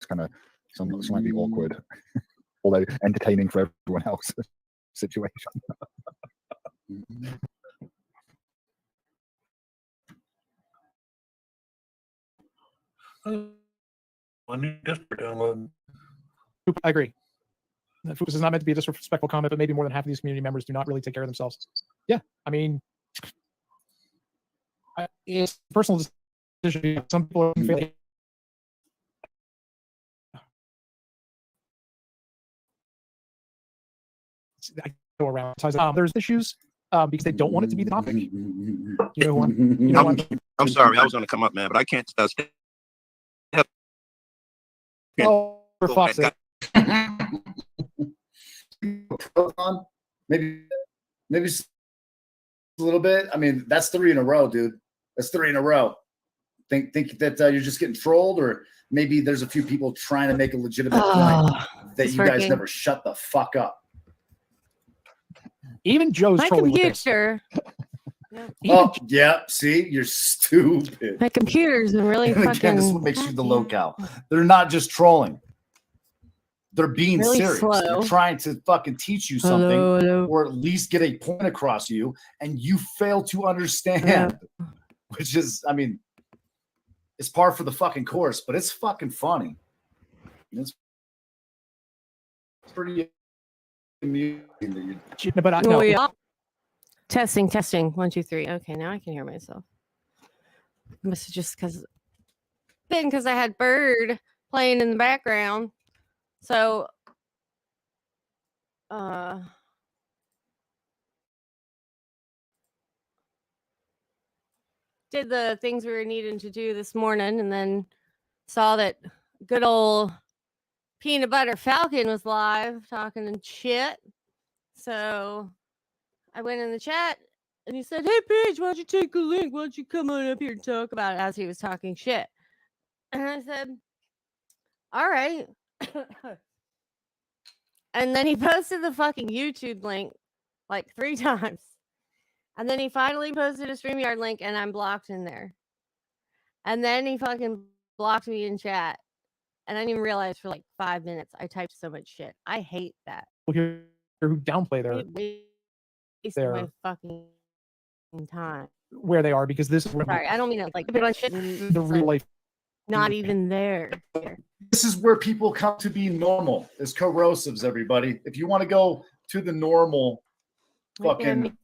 kind of slightly awkward, although entertaining for everyone else situation. I agree. This is not meant to be a disrespectful comment, but maybe more than half of these community members do not really take care of themselves. Yeah, I mean, it's a personal decision. Some people are failing. I go around. There's issues because they don't want it to be the topic. You know one. You know one. I'm sorry, I was going to come up, man, but I can't. Oh, for fuck's sake. Maybe just a little bit. I mean, that's 3 in a row, dude. That's 3 in a row. Think that you're just getting trolled, or maybe there's a few people trying to make a legitimate point that you guys never shut the fuck up. Even Joe's my trolling computer. Oh, yeah. See, you're stupid. My computer's been really fucking. Again, this is what makes you the locale. They're not just trolling. They're being really serious. Slow. They're trying to fucking teach you something, or at least get a point across you, and you fail to understand. Which is, I mean, it's par for the fucking course, but it's fucking funny. It's pretty amusing that you. But no. Yeah. Testing. 1, 2, 3. Okay, now I can hear myself. Must have just because I had Bird playing in the background. So, did the things we were needing to do this morning, and then saw that good old Peanut Butter Falcon was live talking and shit. So I went in the chat and he said, "Hey, Paige, why don't you take a link? Why don't you come on up here and talk about it?" As he was talking shit. And I said, all right. And then he posted the fucking YouTube link like 3 times. And then he finally posted a StreamYard link, and I'm blocked in there. And then he fucking blocked me in chat. And I didn't even realize for like 5 minutes I typed so much shit. I hate that. Who downplay their my fucking time. Where they are, because this is where sorry, I don't mean to like shit. The real life. Not even there. This is where people come to be normal. Is Corrosives, everybody. If you want to go to the normal fucking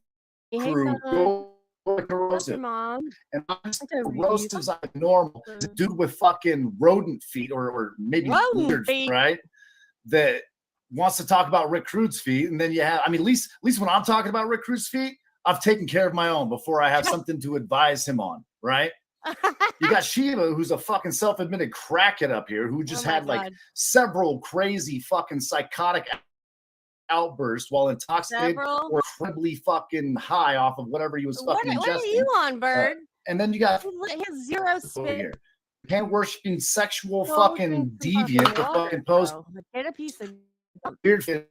crew, go to Corrosive. Mom. And Corrosives are normal. It's a dude with fucking rodent feet, or maybe weird feet, right? That wants to talk about Rick Crude's feet, and then you have, I mean, at least when I'm talking about Rick Crude's feet, I've taken care of my own before I have something to advise him on, right? You got Shiva, who's a fucking self-admitted crackhead up here, who just had like several crazy fucking psychotic outbursts while intoxicated or incredibly fucking high off of whatever he was fucking ingesting. What are you on, Bird? And then you got his zero spit. Hand worshiping sexual fucking deviant to fucking post get a piece of weird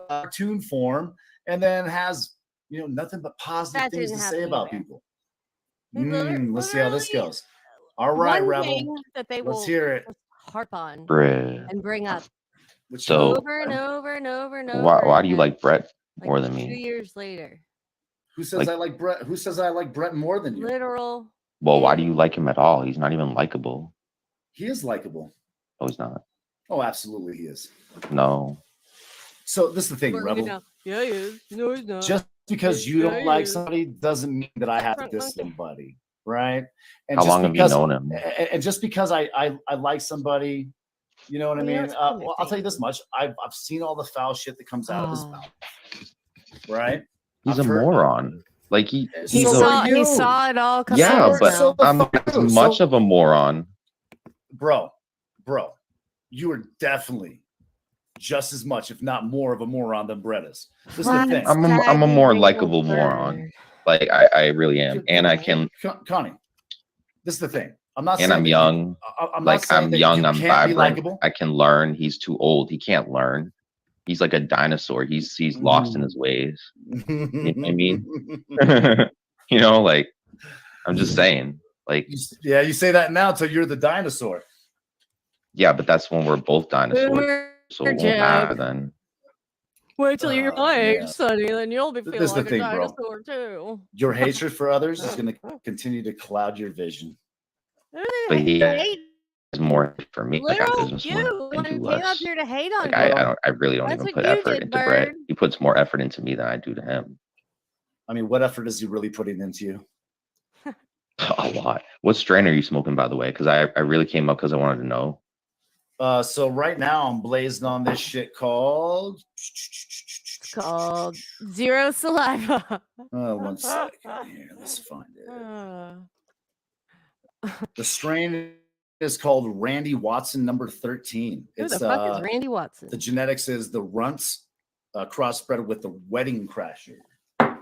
cartoon form, and then has nothing but positive things to say about people. Let's see how this goes. All right, Rebel. Let's hear it. Harp on Brett. And bring up. So over and over and over and over. Why do you like Brett more than me? 2 years later. Who says I like Brett? Who says I like Brett more than you? Literal. Well, why do you like him at all? He's not even likable. He is likable. No, he's not. Oh, absolutely, he is. No. So this is the thing, Rebel. Yeah, he is. No, he's not. Just because you don't like somebody doesn't mean that I have to diss somebody, right? And how long have you known him? And just because I like somebody, you know what I mean? Well, I'll tell you this much: I've seen all the foul shit that comes out of his mouth, right? He's a moron. Like he saw it all. Yeah, but I'm as much of a moron, bro. You are definitely just as much, if not more, of a moron than Brett is. This is the thing. I'm a more likable moron. Like I really am, and I can. Connie, this is the thing. I'm not. And I'm young. I'm young. I'm vibrant. I can learn. He's too old. He can't learn. He's like a dinosaur. He's lost in his ways. You know what I mean? Like I'm just saying. Like you say that now until you're the dinosaur. Yeah, but that's when we're both dinosaurs, Boomer so it won't matter joke. then. Wait till you're my age, yeah. Sonny, then you'll be feeling This is the like a thing, bro. dinosaur too. Your hatred for others is going to continue to cloud your vision. But he hate has more for me. Like I literal just you want to when do you came up less. here to hate on Like me. I really don't That's even what put you effort did, into Brett. Bird. He puts more effort into me than I do to him. I mean, what effort is he really putting into you? A lot. What strain are you smoking, by the way? Because I really came up because I wanted to know. So right now I'm blazing on this shit called Zero Saliva. one second here. Let's find it. The strain is called Randy Watson number 13. Who It's the fuck is Randy Watson? the genetics is the runts crossbred with the wedding crasher.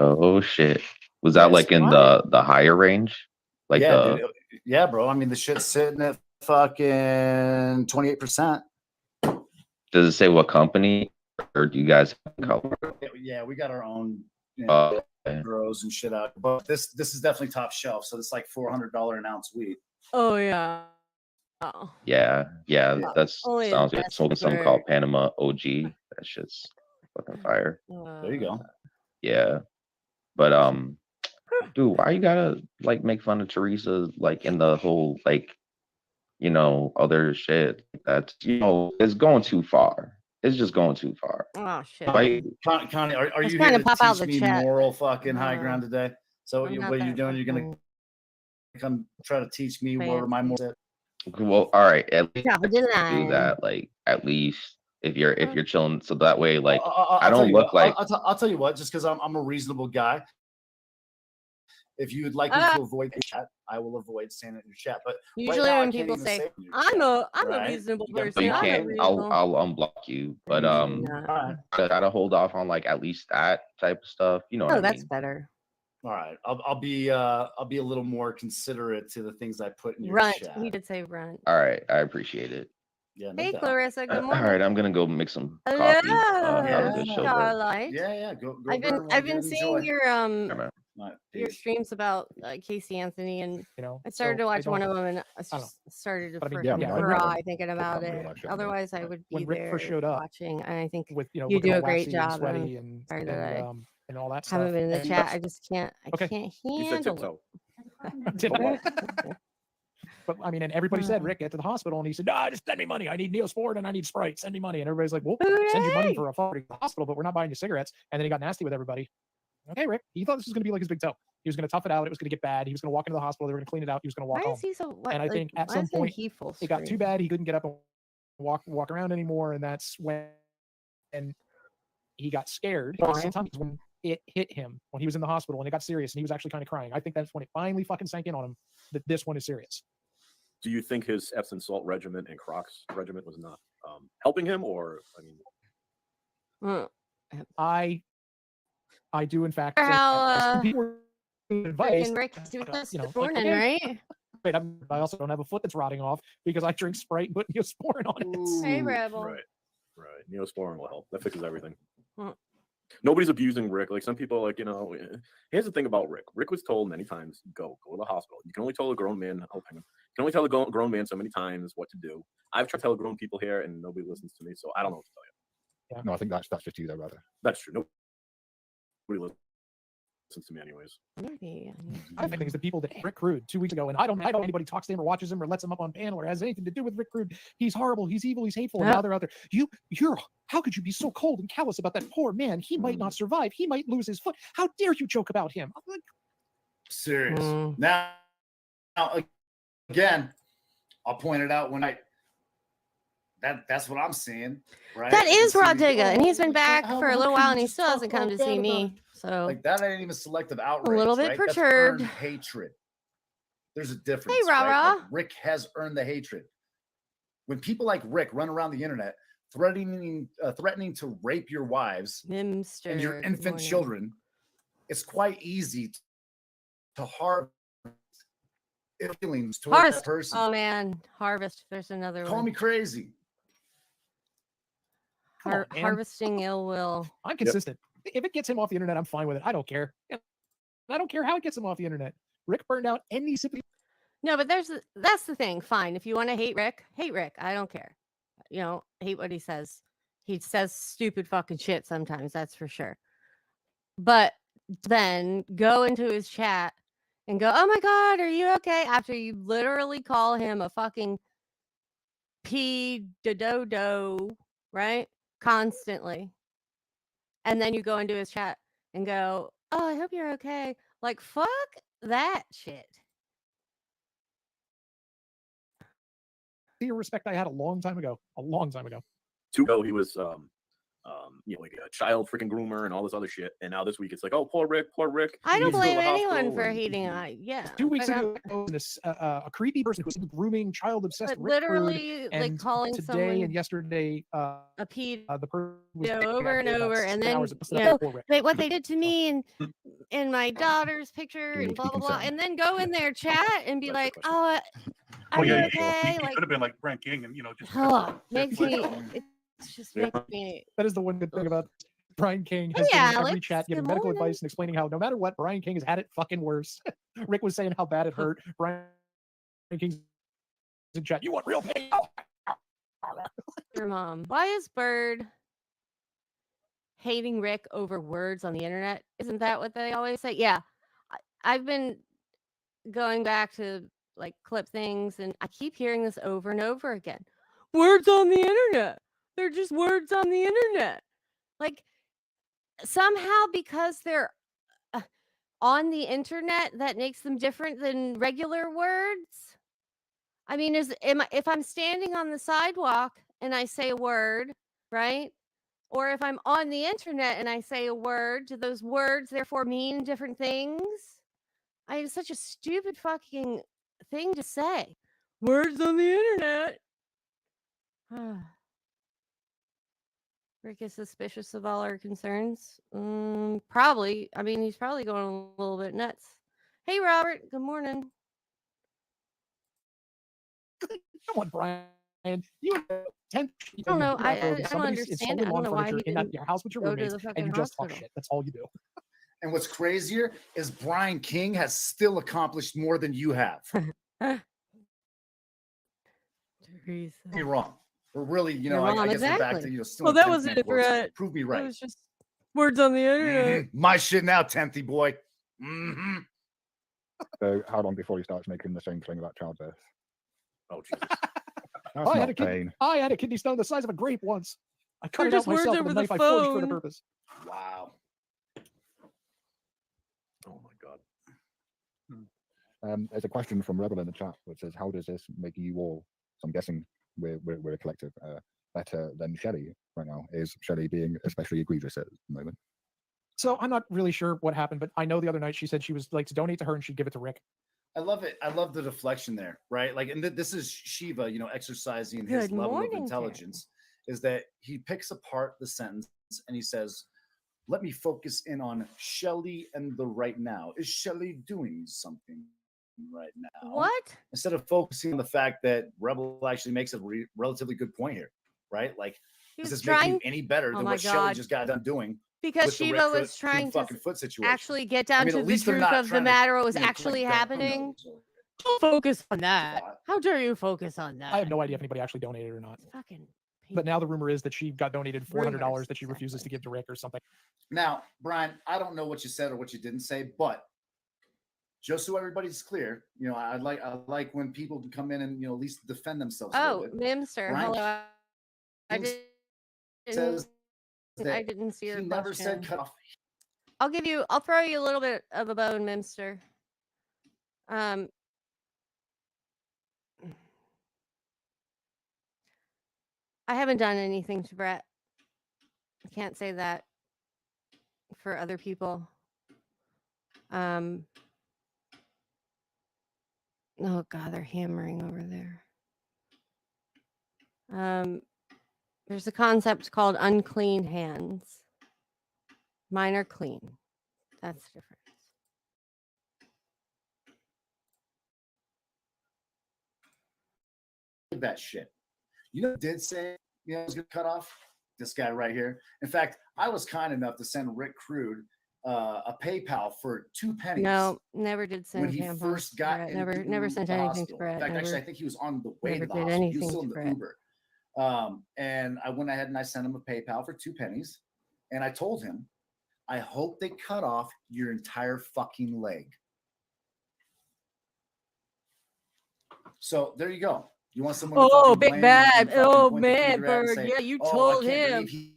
Oh shit. Was that like in What? the higher range? Like Yeah, dude, yeah, bro. I mean, the shit's sitting at fucking 28%. Does it say what company, or do you guys have color? Yeah, we got our own Okay. grows and shit out, but this is definitely top shelf. So it's like $400 an ounce weed. Oh yeah. Oh. Yeah, that's Only sounds good. that's Smoking something for- called Panama OG. That shit's fucking fire. There you go. Yeah, but dude, why you gotta like make fun of Teresa like in the whole like, you know, other shit that's, you know, it's going too far. It's just going too far. Oh shit. Like, Connie, are Just you trying here to to pop out teach the me chat, moral but fucking high no. ground today? So I'm what not are you that doing? You're gonna come try to teach me where my moral is? well, all right, at least Top of the do line. that. Like, at least if you're chilling, so that way, like, I I'll don't tell you look what, like. I'll tell you what. Just because I'm a reasonable guy. If you would like me to avoid the chat, I will avoid saying it in your chat. But Usually right now, I when can't people even say, say it in your I'm chat, a right? reasonable You got- person. So you I'm can't. reasonable. I'll unblock you, but Nah. I gotta hold off on like at least that type of stuff. You know what Oh, I that's mean? better. All right, I'll be a little more considerate to the things I put in your Runt. chat. He did say runt. All right, I appreciate it. Yeah, no Hey, doubt. Clarissa. Good All morning. right, I'm gonna go make some Hello, coffee. Have a good show, bro. Starlight. Yeah, go. I've been Bird, seeing enjoy. your Yeah, man. Right, your peace. streams about Casey Anthony, and You know, I started so to I watch one don't- of them, and I don't know. just started to But I mean, freaking yeah, when cry Rick- thinking about probably it. watch it, I mean, Otherwise, I would be when Rick there first showed up watching, and I think with, you know, you looking do all a great waxy and job. sweaty and sorry that I and all that stuff. haven't been in the And chat. I just can't. I Okay. can't You said handle tiptoe. Did I? it. But I mean, and everybody said, Rick, get to the hospital. And he said, no, just send me money. I need Neosporin and I need Sprite. Send me money. And everybody's like, well, send you money Hooray! for a fucking hospital, but we're not buying you cigarettes. And then he got nasty with everybody. Okay, Rick. He thought this was going to be like his big toe. He was going to tough it out. It was going to get bad. He was going to walk into the hospital. They were going to clean it out. He was going to walk Why home. is he so? What, And I like, think at why some isn't point he full it got too screen? bad. He couldn't get up and walk around anymore. And that's when he got scared. Why? Sometimes when it hit him, when he was in the hospital and it got serious and he was actually kind of crying. I think that's when it finally fucking sank in on him that this one is serious. Do you think his Epsom salt regimen and Crocs regimen was not helping him, or I mean, I do in fact think How, some people were giving advice. freaking Rick doing this you know, this like, morning, okay, right? wait, I also don't have a foot that's rotting off because I drink Sprite and put Neosporin on it. Hey, Ooh, Rebel. right? Neosporin will help. That fixes everything. Hmm. Nobody's abusing Rick. Like some people, like, you know. Here's the thing about Rick. Rick was told many times, go to the hospital. You can only tell a grown man helping him. You can only tell a grown man so many times what to do. I've tried to tell grown people here, and nobody listens to me. So I don't know what to tell you. No, I think that's just you though, rather. That's true. Nobody listens to me, anyways. Maybe. I think it's the people that hate Rick Crude 2 weeks ago, and I don't know anybody talks to him or watches him or lets him up on panel or has anything to do with Rick Crude. He's horrible. He's evil. He's hateful. And now they're out there. You're. How could you be so cold and callous about that poor man? He might not survive. He might lose his foot. How dare you joke about him? I'm like, serious. Mm. Now, again, I'll point it out when that's what I'm seeing. Right. That is You see, Rodriga, and he's been like, back how- for a how little can while, you and he just still talk hasn't come all to bad see about me. it? So Like that ain't even selective outrage. little bit right? That's perturbed. earned hatred. There's a difference. Hey, right? rah-rah. Like, Rick has earned the hatred. When people like Rick run around the internet threatening to rape your wives Mimster, and your good infant morning. children, it's quite easy to harvest feelings towards that Harvest. person. Oh man, harvest. There's another Call one. me crazy. Come on, man. Harvesting ill will. I'm consistent. If it gets him off the internet, I'm fine with it. I don't care. I don't care how it gets him off the internet. Rick burned out any sympathy No, but that's the thing. Fine. If you want to hate Rick. I don't care. Hate what he says. He says stupid fucking shit sometimes, that's for sure. But then go into his chat and go, "Oh my God, are you okay?" After you literally call him a fucking do, right? Constantly. And then you go into his chat and go, "Oh, I hope you're okay." Like, fuck that shit. The respect I had a long time ago. 2 ago, he was like a child freaking groomer and all this other shit. And now this week it's like, oh, poor Rick. I he don't needs to go to blame the anyone hospital for and- hating yeah. 2 weeks but, ago, this a creepy person who was grooming child obsessed but Rick Crude, literally, like and calling today someone and yesterday, a pedo the person was over and over, and then Rick. what they did to me and my daughter's picture You and need to blah be blah blah, concerned. and then go in their chat and be That's like, the question. "Oh, are you He okay?" could Like, have been like Brian King and just makes me. It's just Yeah. makes me. That is the one good thing about Brian King has been Yeah, in every Alex, chat giving good medical morning. advice and explaining how no matter what, Brian King has had it fucking worse. Rick was saying how bad it hurt. Brian King's in chat. You want real pain? Your mom. Why is Bird hating Rick over words on the internet? Isn't that what they always say? Yeah. I've been going back to like clip things and I keep hearing this over and over again. Words on the internet. They're just words on the internet. Like somehow because they're on the internet, that makes them different than regular words. I mean, if I'm standing on the sidewalk and I say a word, right? Or if I'm on the internet and I say a word, do those words therefore mean different things? It's such a stupid fucking thing to say. Words on the internet. Rick is suspicious of all our concerns. Probably. I mean, he's probably going a little bit nuts. Hey, Robert. Good morning. Come on, Brian. You have 10. I don't know. I don't Somebody's understand. stolen I don't lawn know why furniture he in didn't your house with your go to roommates, the and fucking you just talk hospital. shit. That's all you do. And what's crazier is Brian King has still accomplished more than you have. Don't Teresa. get me wrong. We're really, You're I wrong, guess we're back exactly. to, still Well, in that 10th wasn't man it for quotes. Prove me It right. was just words on the internet. My shit now, 10thy boy. Mm-hmm. So how long before he starts making the same thing about childbirth? Oh, Jesus. That's I had not a kidney. pain. I had a kidney stone the size of a grape once. I cut They're it out just words myself with over a the knife I forged for the phone. purpose. Wow. Oh my God. There's a question from Rebel in the chat which says, how does this make you all, so I'm guessing we're a collective, better than Shelley right now? Is Shelley being especially egregious at the moment? So I'm not really sure what happened, but I know the other night she said she was like to donate to her and she'd give it to Rick. I love it. I love the deflection there, right? Like, and this is Shiva, exercising his Good level morning, of intelligence, is that he picks apart the sentence and he says, let me focus in on Shelley and the right now. Is Shelley doing something right now? What? Instead of focusing on the fact that Rebel actually makes a relatively good point here, right? Like, He does was this make you trying any better Oh than my what Shelley God. just got done doing? because with the Shiva Rick was trying to fucking foot situation. actually get down mean, to at the least they're truth not of the trying to, matter, what was you know, actually collect happening. dominoes or- Don't focus on that. thought. How dare you focus on that? I have no idea if anybody actually donated or not. Fucking But now the rumor is that she got donated $400 Rumors, that she refuses exactly. to give to Rick or something. Now, Brian, I don't know what you said or what you didn't say, but just so everybody's clear, I like when people can come in and at least defend themselves. A Oh, little bit. Mimster. Brian Hello. I King didn't, says I that didn't see your he never said question. cut off. I'll throw you a little bit of a bone, Mimster. I haven't done anything to Brett. I can't say that for other people. Oh God, they're hammering over there. There's a concept called unclean hands. Mine are clean. That's the difference. That shit. Who did say I was gonna cut off? This guy right here. In fact, I was kind enough to send Rick Crude a PayPal for 2 pennies. No, never did send when he tampons first to got Brett. into Never sent the anything hospital. to Brett. In fact, Never, actually, I think he was on the way to never the did hospital. He was anything still in to the Brett. Uber. And I went ahead and I sent him a PayPal for 2 pennies. And I told him, I hope they cut off your entire fucking leg. So there you go. You want someone to Oh, fucking big blame bad. and fucking Oh, point the finger man, at and Bird. say, Yeah, you "Oh, I told can't him. believe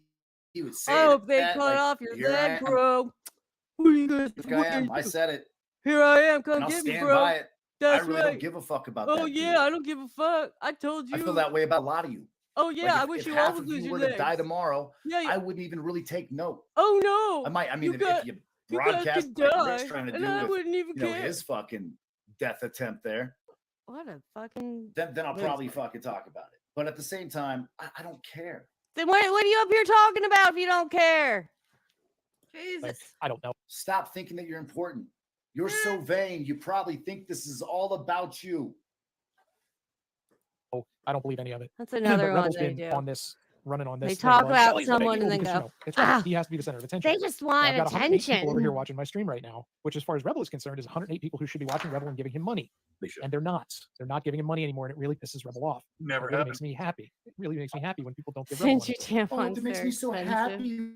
he would say I hope they that." cut Like, off your here I leg, am. bro. What are you gonna Look, what I are you am. I do? said it. Here I am. Come And I'll get me, stand bro. by it. That's I really right. don't give a fuck about Oh that. yeah, dude. I don't give a fuck. I told you. I feel that way about a lot of you. Oh yeah, Like I if, wish if you half all would of lose you your were legs. to die tomorrow, Yeah, yeah. I wouldn't even really take note. Oh no. I might. I mean, You got- if you you guys broadcast could like die, Rick's trying to and do I with wouldn't even care. his fucking death attempt there, What a fucking. then I'll Liz. probably fucking talk about it. But at the same time, I don't care. Then what are you up here talking about if you don't care? Jesus. I don't know. Stop thinking that you're important. You're so vain. You probably think this is all about you. Oh, I don't believe any of it. That's But another one Rebel's they been do. on this, running on this. They thing talk of, about "Shelley's the someone evil," and then because, go, it's right, "Ah, he has to be the center of attention. They just Now, want I've got 108 people over here attention. watching my stream right now, which, as far as Rebel is concerned, is 108 people who should be watching Rebel and giving him money, They should. and they're not. They're not giving him money anymore, and it really pisses Rebel off. Never It really happened. makes me happy. It really makes me happy when people don't give Rebel Since money. your Oh, tampons that makes are me so expensive. happy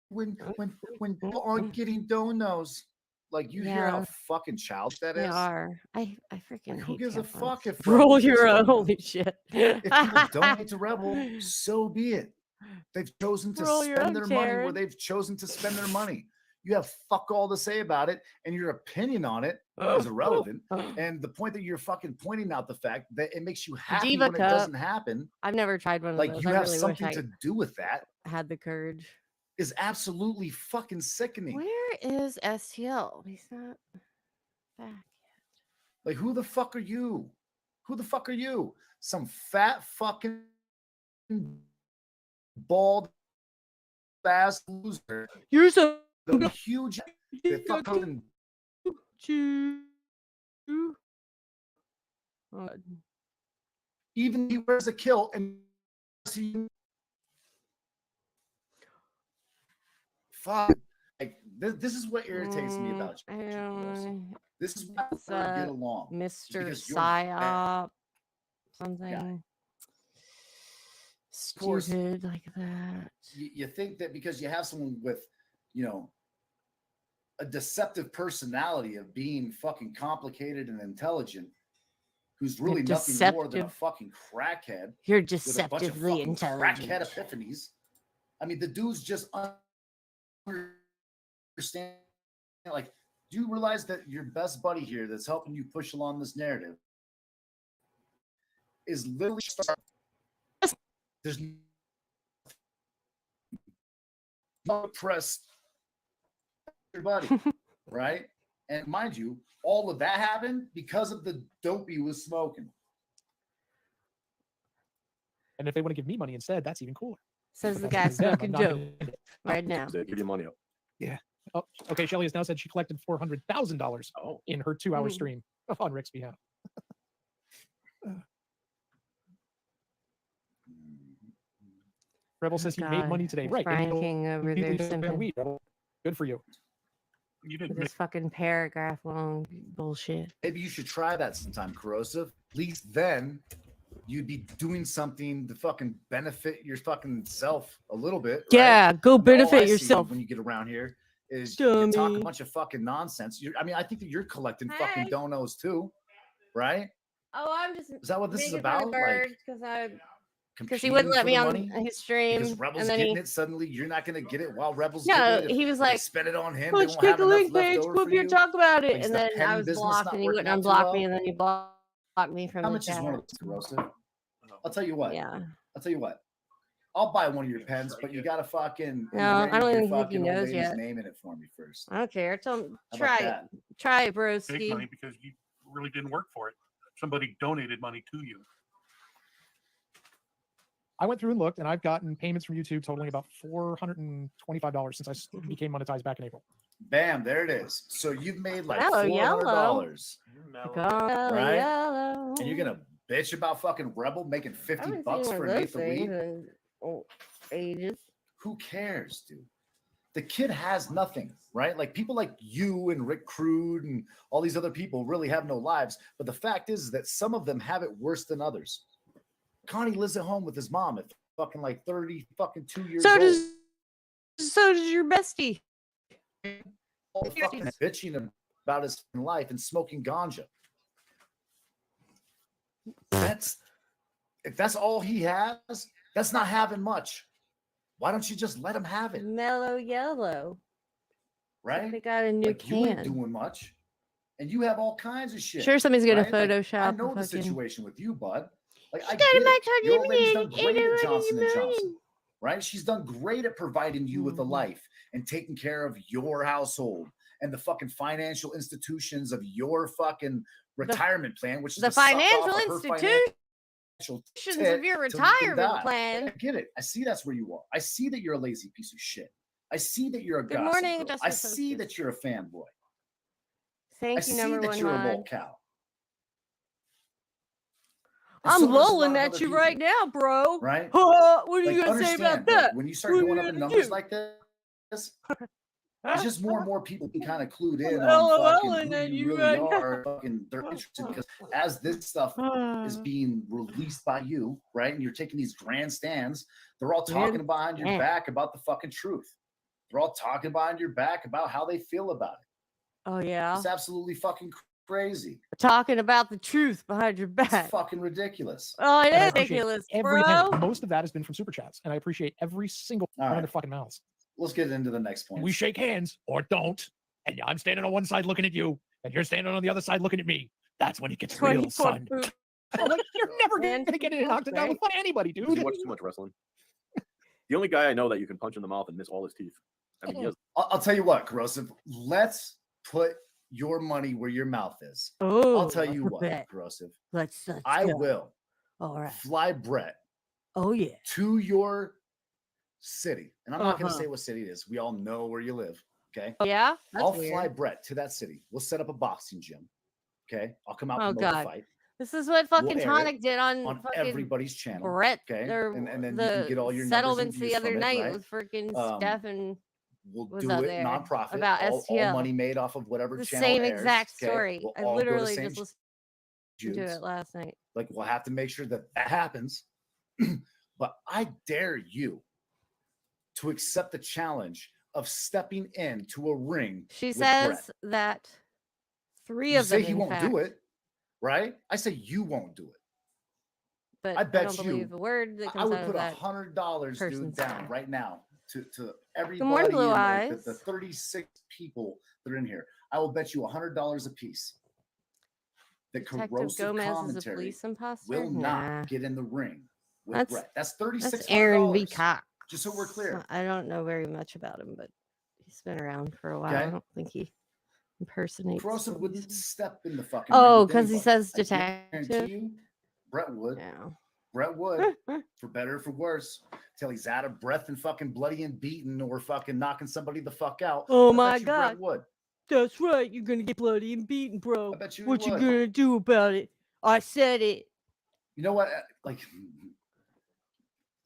when people aren't getting donuts. Like you hear how Yeah. fucking childish that They is. are. I freaking Like, who hate gives a tampons. fuck if Roll Rebel gets your own. donuts? Holy shit. If people donate to Rebel, so be it. They've chosen to Roll your own, spend their money where Karen. they've chosen to spend their money. You have fuck all to say about it, and your opinion on it is irrelevant. And the point that you're fucking pointing out the fact that it makes you happy Diva when it cup. doesn't happen, I've never tried one of like those. you I have really something wish to do with that, I had the courage. is absolutely fucking sickening. Where is STL? He's not back. Like, who the fuck are you? Who the fuck are you? Some fat fucking bald ass loser. You're so The huge fucking even he wears a kilt and fuck. Like this is what irritates me about you. Joseph. This is why we never get along. Mr. because you're Psyop, something guy. course. stupid like that. You think that because you have someone with, a deceptive personality of being fucking complicated and intelligent, who's really nothing more than a fucking crackhead. You're with a bunch of deceptively fucking intelligent. crackhead epiphanies. I mean, the dude's just understand. Like, do you realize that your best buddy here that's helping you push along this narrative is literally there's no press your buddy, right? And mind you, all of that happened because of the dope he was smoking. And if they want to give me money instead, that's even cooler. Says the But guy that's them. I'm smoking not dope gonna- right now. They give you money up. Oh, okay. Shelly has now said she collected $400,000 Oh, in her 2-hour Mm. stream on Rick's behalf. Rebel says he made money today. There's Right. Brian illegal- King over illegally there spent simping weed, Rebel. Good for you. You with didn't this fucking paragraph long bullshit. Maybe you should try that sometime, Corrosive. At least then you'd be doing something to fucking benefit your fucking self a little bit. Right? Yeah, go And all benefit I see yourself. when you get around here is you talk a Dummy. bunch of fucking nonsense. I think that you're collecting Hey. fucking donos too, right? Oh, I'm just Is that what this is making fun of about? Bird Like because he wouldn't competing let for me the on money? his stream, Because Rebels and then getting he it, suddenly you're not going to get it while Rebels no, getting it. If he was they like, spend it on him, "Why they don't you won't take have a enough link left page, over go up for here, you. talk about Like, it," is and the then I pen was business blocked, not and he working wouldn't out too unblock well? me, and then he blocked me from How the much is chat. one of those, Corrosive? I'll tell you what. Yeah, I'll tell you what. I'll buy one of your pens, but you got to fucking No, I don't engrave even your think he fucking old knows lady's yet. name in it for me first. I don't care. Tell him, How try about it, that? try it, take broski. money because you really didn't work for it. Somebody donated money to you. I went through and looked, and I've gotten payments from YouTube totaling about $425 since I became monetized back in April. Bam, there it is. So you've made like Hello, $400, right? Yellow. And you're gonna bitch about fucking Rebel making I 50 haven't bucks seen for one an of eighth those of things weed? in ages. Who cares, dude? The kid has nothing, right? Like people like you and Rick Crude and all these other people really have no lives. But the fact is that some of them have it worse than others. Connie lives at home with his mom at fucking like 30 fucking 2 years old. So does your bestie. Fucking bitching about his life and smoking ganja. If that's all he has, that's not having much. Why don't you just let him have it? Mellow yellow. Right? They got a new like, you ain't can. doing much. And you have all kinds of shit. Sure, somebody's gonna right? Photoshop. Like, I know the fucking... situation with you, bud. Like She I got get a max it. Your old lady's done great at 180 Johnson and million. Johnson. Right? She's done great at providing you with a life and taking care of your household and the fucking financial institutions of your fucking retirement plan, which is the financial institutions of your retirement plan. I get it. I see that's where you are. I see that you're a lazy piece of shit. I see that you're a Good gossip morning, girl. Justice I see Hostess. that you're a fanboy. Thank I you, see number that one you're a mod. lol cow. And I'm so does a lot lolling of at other you people, right now, bro. right? What are you Like, gonna say about understand, that? like, when you start What are going you up in gonna numbers do? like this, it's just more and more people being kind of clued in I'm on fucking LOLing who at you you really right are. Fucking, they're interested because as this stuff is being released by you, right, and you're taking these grandstands, they're all talking behind your back about the fucking truth. They're all talking behind your back about how they feel about it. Oh yeah, It's absolutely fucking crazy. talking about the truth behind your back. It's fucking ridiculous. Oh, it And I is appreciate ridiculous, every bro. penny. Most of that has been from super chats, and I appreciate every single All one of right. their fucking mouths. Let's get into the next point. We shake hands or don't, and I'm standing on one side looking at you, and you're standing on the other side looking at me. That's when it gets real, son. Like, you're never going to get in an octagon with anybody, dude. You watch too much wrestling. The only guy I know that you can punch in the mouth and miss all his teeth. I mean, he has... I'll tell you what, Corrosive. Let's put your money where your mouth is. Oh, I'll tell you what, Corrosive. Let's I go. will All right. fly Brett Oh yeah. to your city. And I'm not going to say what city it is. We all know where you live. Okay. Oh, yeah. That's I'll weird. fly Brett to that city. We'll set up a boxing gym. Okay. I'll come out Oh and God. fight. This is what fucking We'll air Tonic it did on on fucking everybody's channel. Brett. Okay. Or And then the you can get all your settlements numbers the and views other from night it, right? with freaking Steph and We'll was do out it there nonprofit. about all STL. money made off of whatever The channel same airs, exact okay? story. We'll I all go to literally St. just listened to Jude's. it last night. Like, we'll have to make sure that that happens. But I dare you to accept the challenge of stepping into a ring. She with says Brett. that three You of them. say he in won't fact, do it, right? I say you won't do it. But I bet don't you believe a word that I comes would out put of that. $100, person's dude, down mouth. right now to everybody. Good morning, Blue in Eyes. the 36 people that are in here. I will bet you $100 a piece that Detective Corrosive Gomez is a commentary police imposter. will Nah. not get in the ring with That's- Brett. That's $3,600. That's Aaron V. Cox. Just so we're clear. I don't know very much about him, but he's been around for a while. Okay. I don't think he impersonates. Corrosive wouldn't police. step in the fucking Oh, ring with because he anybody. says I guarantee detective. you, Brett would. Yeah. Brett would, for better or for worse, till he's out of breath and fucking bloody and beaten or fucking knocking somebody the fuck out. Oh I bet my you God. Brett would. That's right. You're gonna get bloody and beaten, bro. I bet you he What you would. gonna do about it? I said it. You know what? Like,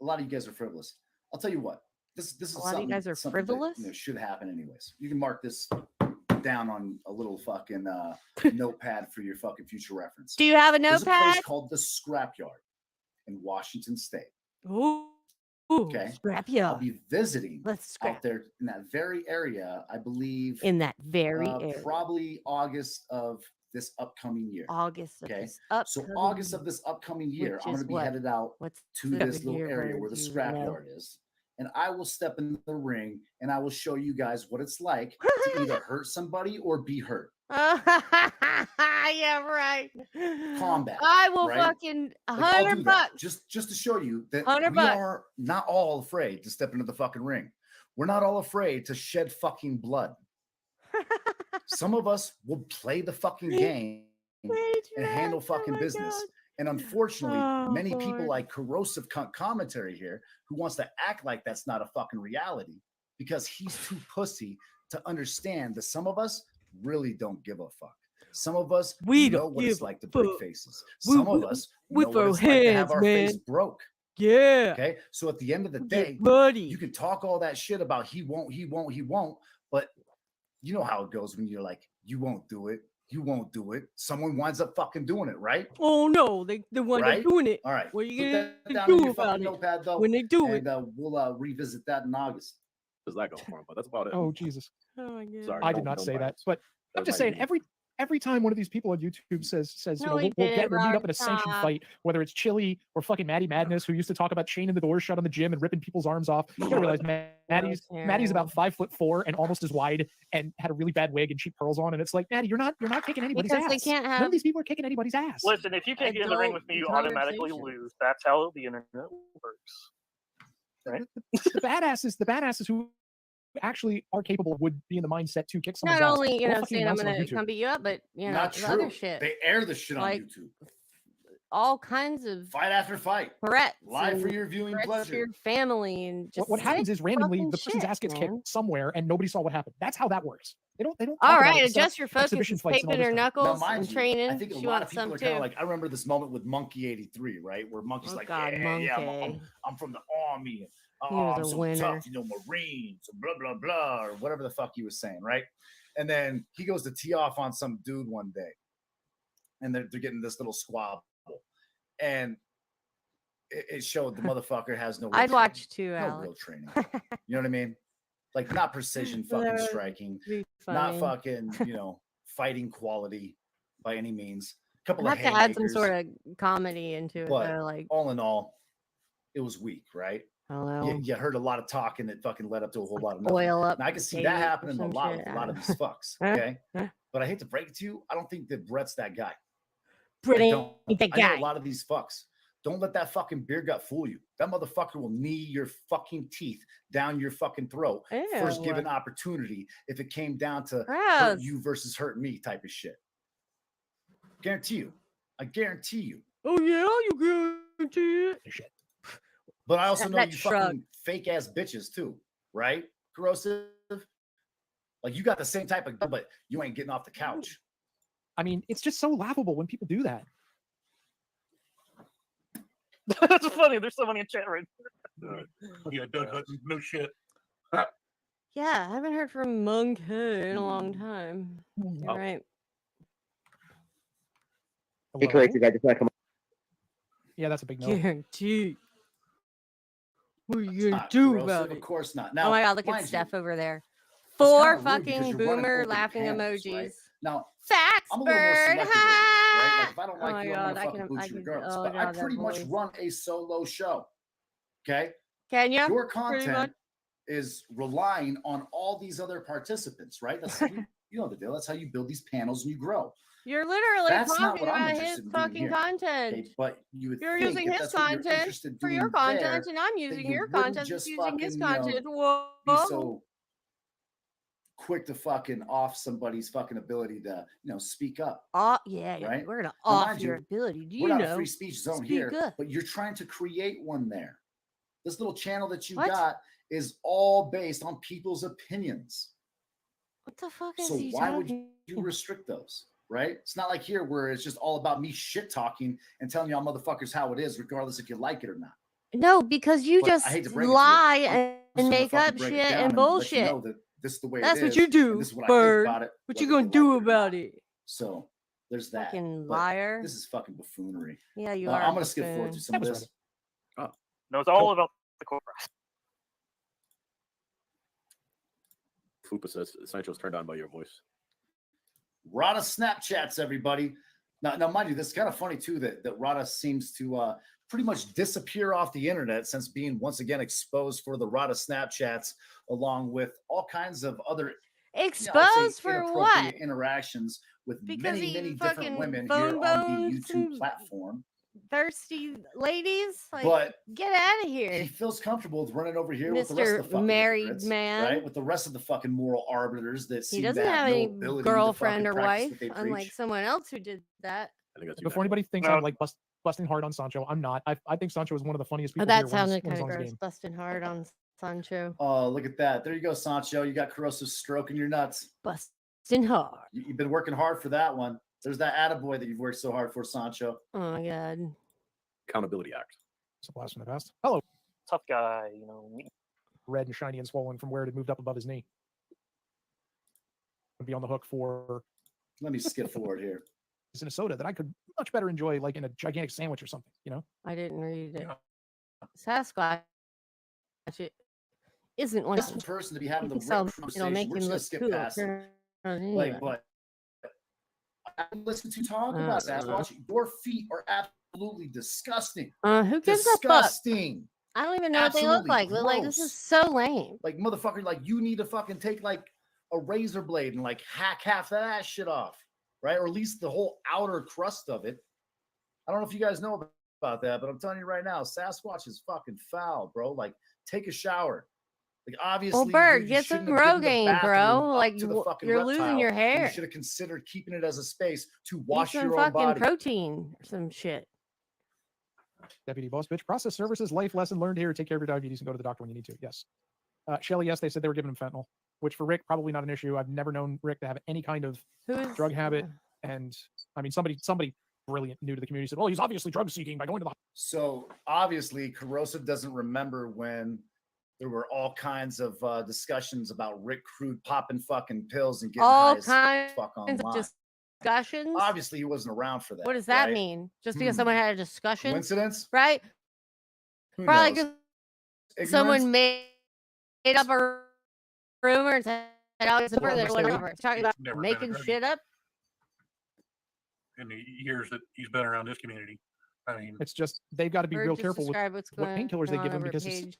a lot of you guys are frivolous. I'll tell you what. This is A lot of you guys are something that, frivolous? should happen anyways. You can mark this down on a little fucking notepad for your fucking future reference. Do you have a There's a place notepad? called the Scrapyard in Washington State. Ooh, Okay. scrap I'll ya. be visiting Let's out scrap there in that very area, I believe, in that very area. probably August of this upcoming year. August of Okay. this So upcoming August of this upcoming year, which I'm is going to be what? headed out What's to the this little year area where where the you know? scrapyard is. And I will step in the ring and I will show you guys what it's like to either hurt somebody or be hurt. Yeah, right. Combat, I will right? fucking Like, I'll do $100 that bucks. just to show you that 100 we bucks. are not all afraid to step into the fucking ring. We're not all afraid to shed fucking blood. Some of us will play the fucking game and handle fucking business. God. And unfortunately, Oh, many people Lord. like Corrosive commentary here who wants to act like that's not a fucking reality because he's too pussy to understand that some of us really don't give a fuck. Some of us We know don't what it's give a like to break fuck. faces. We- Some of us we know throw what it's like to have hands, our face man. broke. Yeah. Okay. So at the end of the day, buddy. you can talk all that shit about he won't, but you know how it goes when you're like, you won't do it. You won't do it. Someone winds up fucking doing it, right? Oh no, they wind Right? up doing it. All right. What are you Put gonna that down do in your about fucking it notepad, though, when they do it? and we'll revisit that in August. Does that go for him? But that's about it. Oh Jesus! Oh my god. Sorry, I did don't- not don't say that, violence. but That I'm just might saying be- every time one of these people on YouTube says No, he we'll didn't, meet up Robert, in a sanctioned stop. fight, whether it's Chili or fucking Maddie Madness, who used to talk about chaining the doors shut on the gym and ripping people's arms off. You gotta realize Maddie's about 5'4" and almost as wide and had a really bad wig and cheap pearls on, and it's like, Maddie, you're not kicking anybody's Because ass. they can't None have of these people are kicking anybody's ass. Listen, if you can't get in the ring with me, you automatically conversations. lose. That's how the internet works. Right? the badasses who actually are capable would be in the mindset to kick someone's Not ass. only, Don't fucking saying I'm announce it on gonna YouTube. come beat you up, but Not the true. other shit. They air the shit Like, on YouTube. all kinds of Fight after fight. threats. Live for and your viewing threats to pleasure. your family and just What happens sick is randomly fucking the person's shit, ass gets man. kicked somewhere and nobody saw what happened. That's how that works. They don't talk All about right, it. Set up adjust your focus. exhibition Is fights and all taping this her stuff. Now, knuckles mind and you, training. I think a She lot wants of people some are kind too. of like, I remember this moment with Monkey 83, right? Where Monkey's Oh, like, God, Monkey. I'm from the army. And, He was I'm a so winner. tough, Marines, and blah, blah, blah, or whatever the fuck he was saying, right? And then he goes to tee off on some dude one day. And they're getting this little squabble. And it showed the motherfucker has no real I'd watch training. too, No Alex. real training. You know what I mean? Like, not precision fucking That would striking, be not funny. fucking, fighting quality by any means. A couple I'll of have to add some haymakers, sort of comedy into it, but though. Like, all in all, it was weak, right? I don't know, You heard a lot of talking that fucking led up to a whole lot of nothing. oil up. Now, I can see Kate that or happening a some lot shit. with a lot of I these fucks, Huh? okay? Huh? But I hate to break it to you, I don't think that Brett's that guy. Brittany, don't. the I know guy. a lot of these fucks. Don't let that fucking beer gut fool you. That motherfucker will knee your fucking teeth down your fucking throat first Ew. given opportunity if it came down to hurt Gross. you versus hurt me type of shit. Guarantee you. I guarantee you. Oh yeah, you guarantee it. Shit. But I also That- know that you shrug. fucking fake ass bitches too, right? Corrosive. Like you got the same type of gun, but you ain't getting off the couch. I mean, it's just so laughable when people do that. That's funny. There's someone in chat right now. Yeah, Doug Hudson, no shit. Yeah, I haven't heard from Monkey in a long time. You're Oh. right. Hello? I just want to come. Yeah, that's a big no. Guarantee. What are you gonna Not do corrosive, about of it? course not. Now, Oh my god, look at mind you, Steph over there. it's Four kinda rude because fucking you're running boomer open laughing panels, emojis. right? Now, Facts, I'm a little more bird. selective, right? Ha! Like if I don't Oh like my you, I'm god, gonna I fucking can. boot I you can. regardless. Oh But god, I that pretty much voice. run a solo show. Okay, Can you? your Pretty much. content is relying on all these other participants, right? That's you know the deal. That's how you build these panels and you grow. You're literally That's not talking what I'm about interested his in doing fucking here. content. Okay, but you would You're think using if his that's what you're content interested for your doing content, there, and I'm that using you your wouldn't content that's just using his fucking, content. be Whoa. so quick to fucking off somebody's fucking ability to, speak up. Yeah, Right? we're gonna Now, off mind your you, ability. Do We're you not a know? free speech zone Speak here, up. but you're trying to create one there. This little channel that you What? got is all based on people's opinions. What the fuck is So he why would talking? you restrict those? Right? It's not like here where it's just all about me shit talking and telling y'all motherfuckers how it is, regardless if you like it or not. No, because you But I just hate to break it to you, lie I'm and just gonna make fucking up break shit it down and let you bullshit. know that this is the way That's it what is, you and do, this is what bird. I think about it. What you whether gonna do like it or about not. it? So there's that. Fucking But liar. This is fucking buffoonery. Yeah, you But are. I'm gonna skip forward buffoon. to some of That was this. No, it's all about the core. Fupa says Sancho's turned on by your voice. Rada Snapchats, everybody. Now, mind you, this is kind of funny too that Rada seems to pretty much disappear off the internet since being once again exposed for the Rada Snapchats, along with all kinds of other I would say Exposed for inappropriate what? interactions with Because many, he many fucking different women here bone on the bones YouTube and platform. thirsty ladies? Like, But get out of he here, feels comfortable with running over here with the rest of the Mr. fucking Married hypocrites, man. right? With the rest of the fucking moral arbiters that He seem doesn't to have no any ability girlfriend to or fucking practice wife, what they unlike preach. someone else who did that. I think that's Before anybody thinks No. I'm like busting hard on Sancho, I'm not. I think Sancho is one of the funniest Oh, people that here when sounded he's kind of on his gross. game. Busting hard on Sancho. Oh, look at that. There you go, Sancho. You got Corrosive stroking your nuts. Busting hard. You've been working hard for that one. There's that attaboy that you've worked so hard for, Sancho. Oh my god. Accountability Act. It's a blast from the past. Hello. Tough guy, Red and shiny and swollen from where it had moved up above his knee. Would be on the hook for. Let me skip forward here. It's in a soda that I could much better enjoy, like in a gigantic sandwich or something. I didn't read it. Sasquatch isn't one. This person to be having the Make him conversation. We're look just gonna skip cool. past it. Like, but I listen to talk about Sasquatch. Your feet are absolutely disgusting. Who gives a fuck? Disgusting. I don't even know what they look Absolutely like. But like, this gross. is so lame. Like, motherfucker, like you need to fucking take like a razor blade and like hack half of that shit off, right? Or at least the whole outer crust of it. I don't know if you guys know about that, but I'm telling you right now, Sasquatch is fucking foul, bro. Like, take a shower. Like, obviously, Well, Berg, you get some shouldn't have given the Rogaine, bro. bathroom Like, up to the fucking you're losing reptile, your and hair. You should have considered keeping it as a space to Eat wash some your own fucking body. protein or some shit. Deputy Boss Bitch. Process services, life lesson learned here. Take care of your diabetes and go to the doctor when you need to. Yes. Shelly, yes, they said they were giving him fentanyl, which for Rick, probably not an issue. I've never known Rick to have any kind of drug habit. And I mean, somebody brilliant new to the community said, well, he's obviously drug seeking by going to the. So obviously, Corrosive doesn't remember when there were all kinds of discussions about Rick Crude popping fucking pills and getting All high as kinds fuck of online. discussions. Obviously, he wasn't around for that. What does that right? mean? Just because someone had a discussion? Coincidence? Right? Who Probably knows? because someone made up a rumor and said, oh, it's a Well, rumor, whatever. it's Talking about never been making a drug shit up. in the years that he's been around this community. I mean, It's just they've got to be Or real just careful with describe what's what going painkillers they give on him over because the page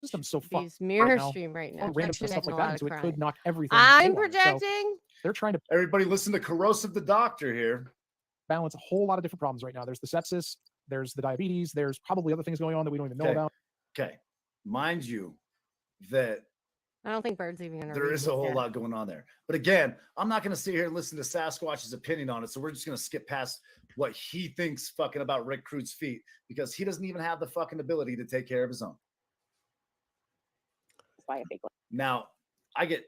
system's so fucked These mirror right now. stream right now. All random stuff like Projecting a that, lot so of it could crime. knock everything. I'm haywire. So projecting. they're trying to Everybody listen to Corrosive the Doctor here. balance a whole lot of different problems right now. There's the sepsis, there's the diabetes, there's probably other things going on that we don't even know about. Okay. Mind you that I don't think Bird's even gonna. there read is a this whole yet. lot going on there. But again, I'm not going to sit here and listen to Sasquatch's opinion on it. So we're just going to skip past what he thinks fucking about Rick Crude's feet because he doesn't even have the fucking ability to take care of his own. Now, I get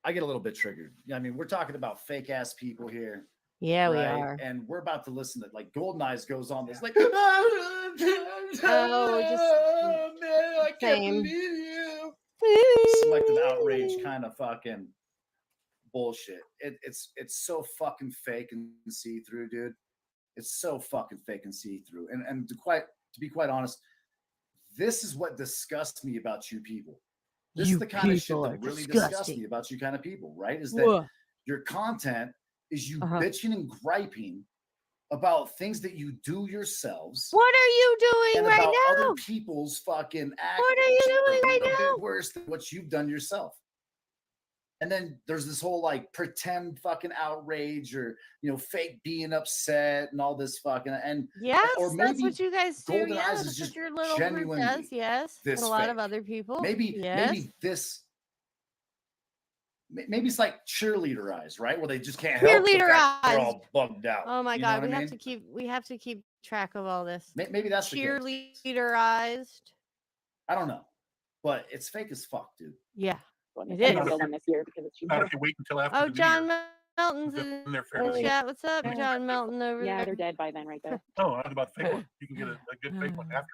a little bit triggered. I mean, we're talking about fake ass people here. Yeah, we right? are. And we're about to listen to like Golden Eyes goes on this like Oh, man, I can't same. believe you. Selective outrage kind of fucking bullshit. It's so fucking fake and see through, dude. It's so fucking fake and see through. And to be quite honest, this is what disgusts me about you people. This is the kind of shit that really disgusts me about you kind of people, right? Is that your content is you bitching and griping about things that you do yourselves. What are you doing and right about now? other people's fucking actions. What are you doing right that are now? worse than what you've done yourself. And then there's this whole like pretend fucking outrage or fake being upset and all this fucking and Yes, or maybe that's what you guys do. Golden Yeah, Eyes that's is just what your little group genuinely does. Yes, and this a lot of fake. other people. Maybe yes. Maybe it's like cheerleader eyes, right? Where they just can't help the Cheerleader fact they're eyes. all bugged out. Oh my You know God, what I mean? we have to keep track of all this. Maybe that's the case. Cheerleaderized. I don't know, but it's fake as fuck, dude. Yeah, it Not is. if not if you wait until after Oh, the John new year. Melton's Then in they're the fairly- chat. What's up, John Melton over Yeah, there? they're dead by then, right there. No, I was about the fake one. You can get a good fake one after.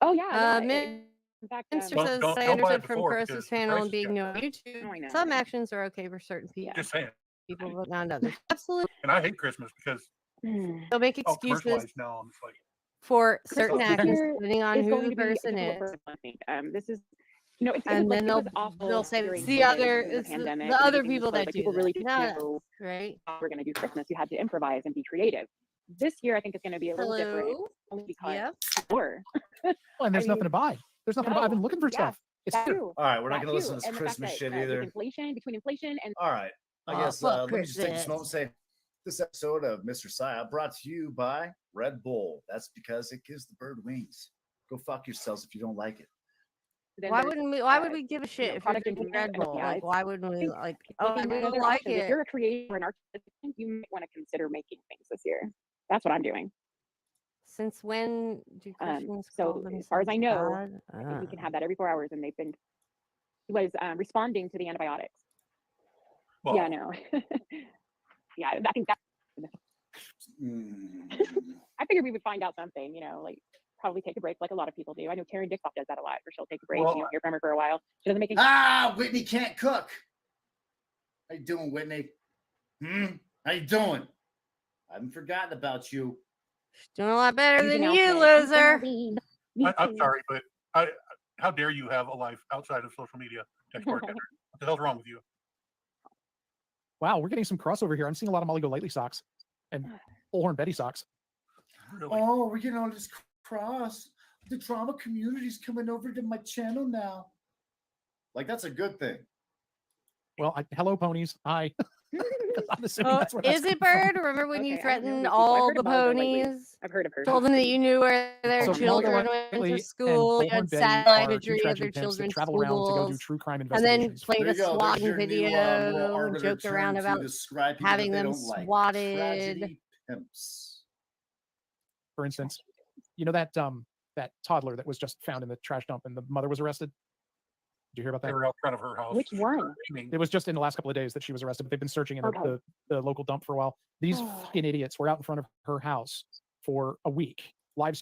Oh yeah. In fact, Mr. Don't- says don't I buy it understood from before Corrosive's because the panel price and being has new got on better. YouTube. I know. Some actions are okay for certain people. Just saying. People, but not others. Absolutely. And I hate Christmas because They'll make it's all excuses commercialized now. And it's like, for certain Christmas actions here depending on is who going the to be a person difficult is. person, I think. This is, it's And like, then it was awful they'll say during it's the COVID, other, during it's pandemic, the and other everything was people closed. that Like, do people that. really didn't Not us, know right? how we're going to do Christmas. You had to improvise and be creative. This year, I think it's going to be a little different. Hello. Only because Yep. more. Well, and there's I nothing mean, to buy. There's nothing to buy. I've been looking for yeah, stuff. It's that here. too. All right, we're not That going to listen too. to this And the fact Christmas that, shit with either. between inflation and All right, I Oh, guess fuck let me just take this Christmas. moment and say this episode of Mr. Psyop brought to you by Red Bull. That's because it gives the bird wings. Go fuck yourselves if you don't like it. then Why there's, wouldn't we? Why would we give a shit if you're product drinking improvement Red and Bull? yeah, Like, it's- why wouldn't we? think Like, looking I at don't other like options. it. If you're a creator or an artist, you might want to consider making things this year. That's what I'm doing. Since when do Christians So call as far as I know, God? I think we can have that every 4 hours, and they've been. He was responding to the antibiotics. well, Yeah, no. Yeah, I think that. Mm. I figured we would find out something, like probably take a break like a lot of people do. I know Karen Dixoff does that a lot, where she'll take a break. Well, You don't hear from her for a while. She doesn't make any. Whitney can't cook. How you doing, Whitney? How you doing? I haven't forgotten about you. She's doing a lot better than Using you, outfit. loser. I'm sorry, but how dare you have a life outside of social media, text bartender? What the hell's wrong with you? Wow, we're getting some crossover here. I'm seeing a lot of Molly Golightly socks and Bullhorn Betty socks. Really? Oh, we're getting all this cross. The drama community's coming over to my channel now. Like, that's a good thing. Well, hello, ponies. Hi. I'm assuming Oh, that's where that's is it coming from. Bird? Remember when you Okay, I don't know threatened these people. I've all heard the of Molly Golightly. ponies? I've heard of her. Told them that you knew where their So Molly children went Golightly to and school. You Bullhorn had Betty satellite are two imagery of tragedy their pimps that children's travel around to go do schools. true crime And then investigations. played There a you go. There's swatting your new, video, little arbiter joked around term about to describe people having that they them don't like. swatted. Tragedy pimps. For instance, you know that that toddler that was just found in the trash dump and the mother was arrested? Did you hear about They that? were out front of her house. Which one? It was just in the last couple of days that she was arrested, but they've been searching in Okay. the local dump for a while. These fucking idiots were out in front of her house for a week. Live.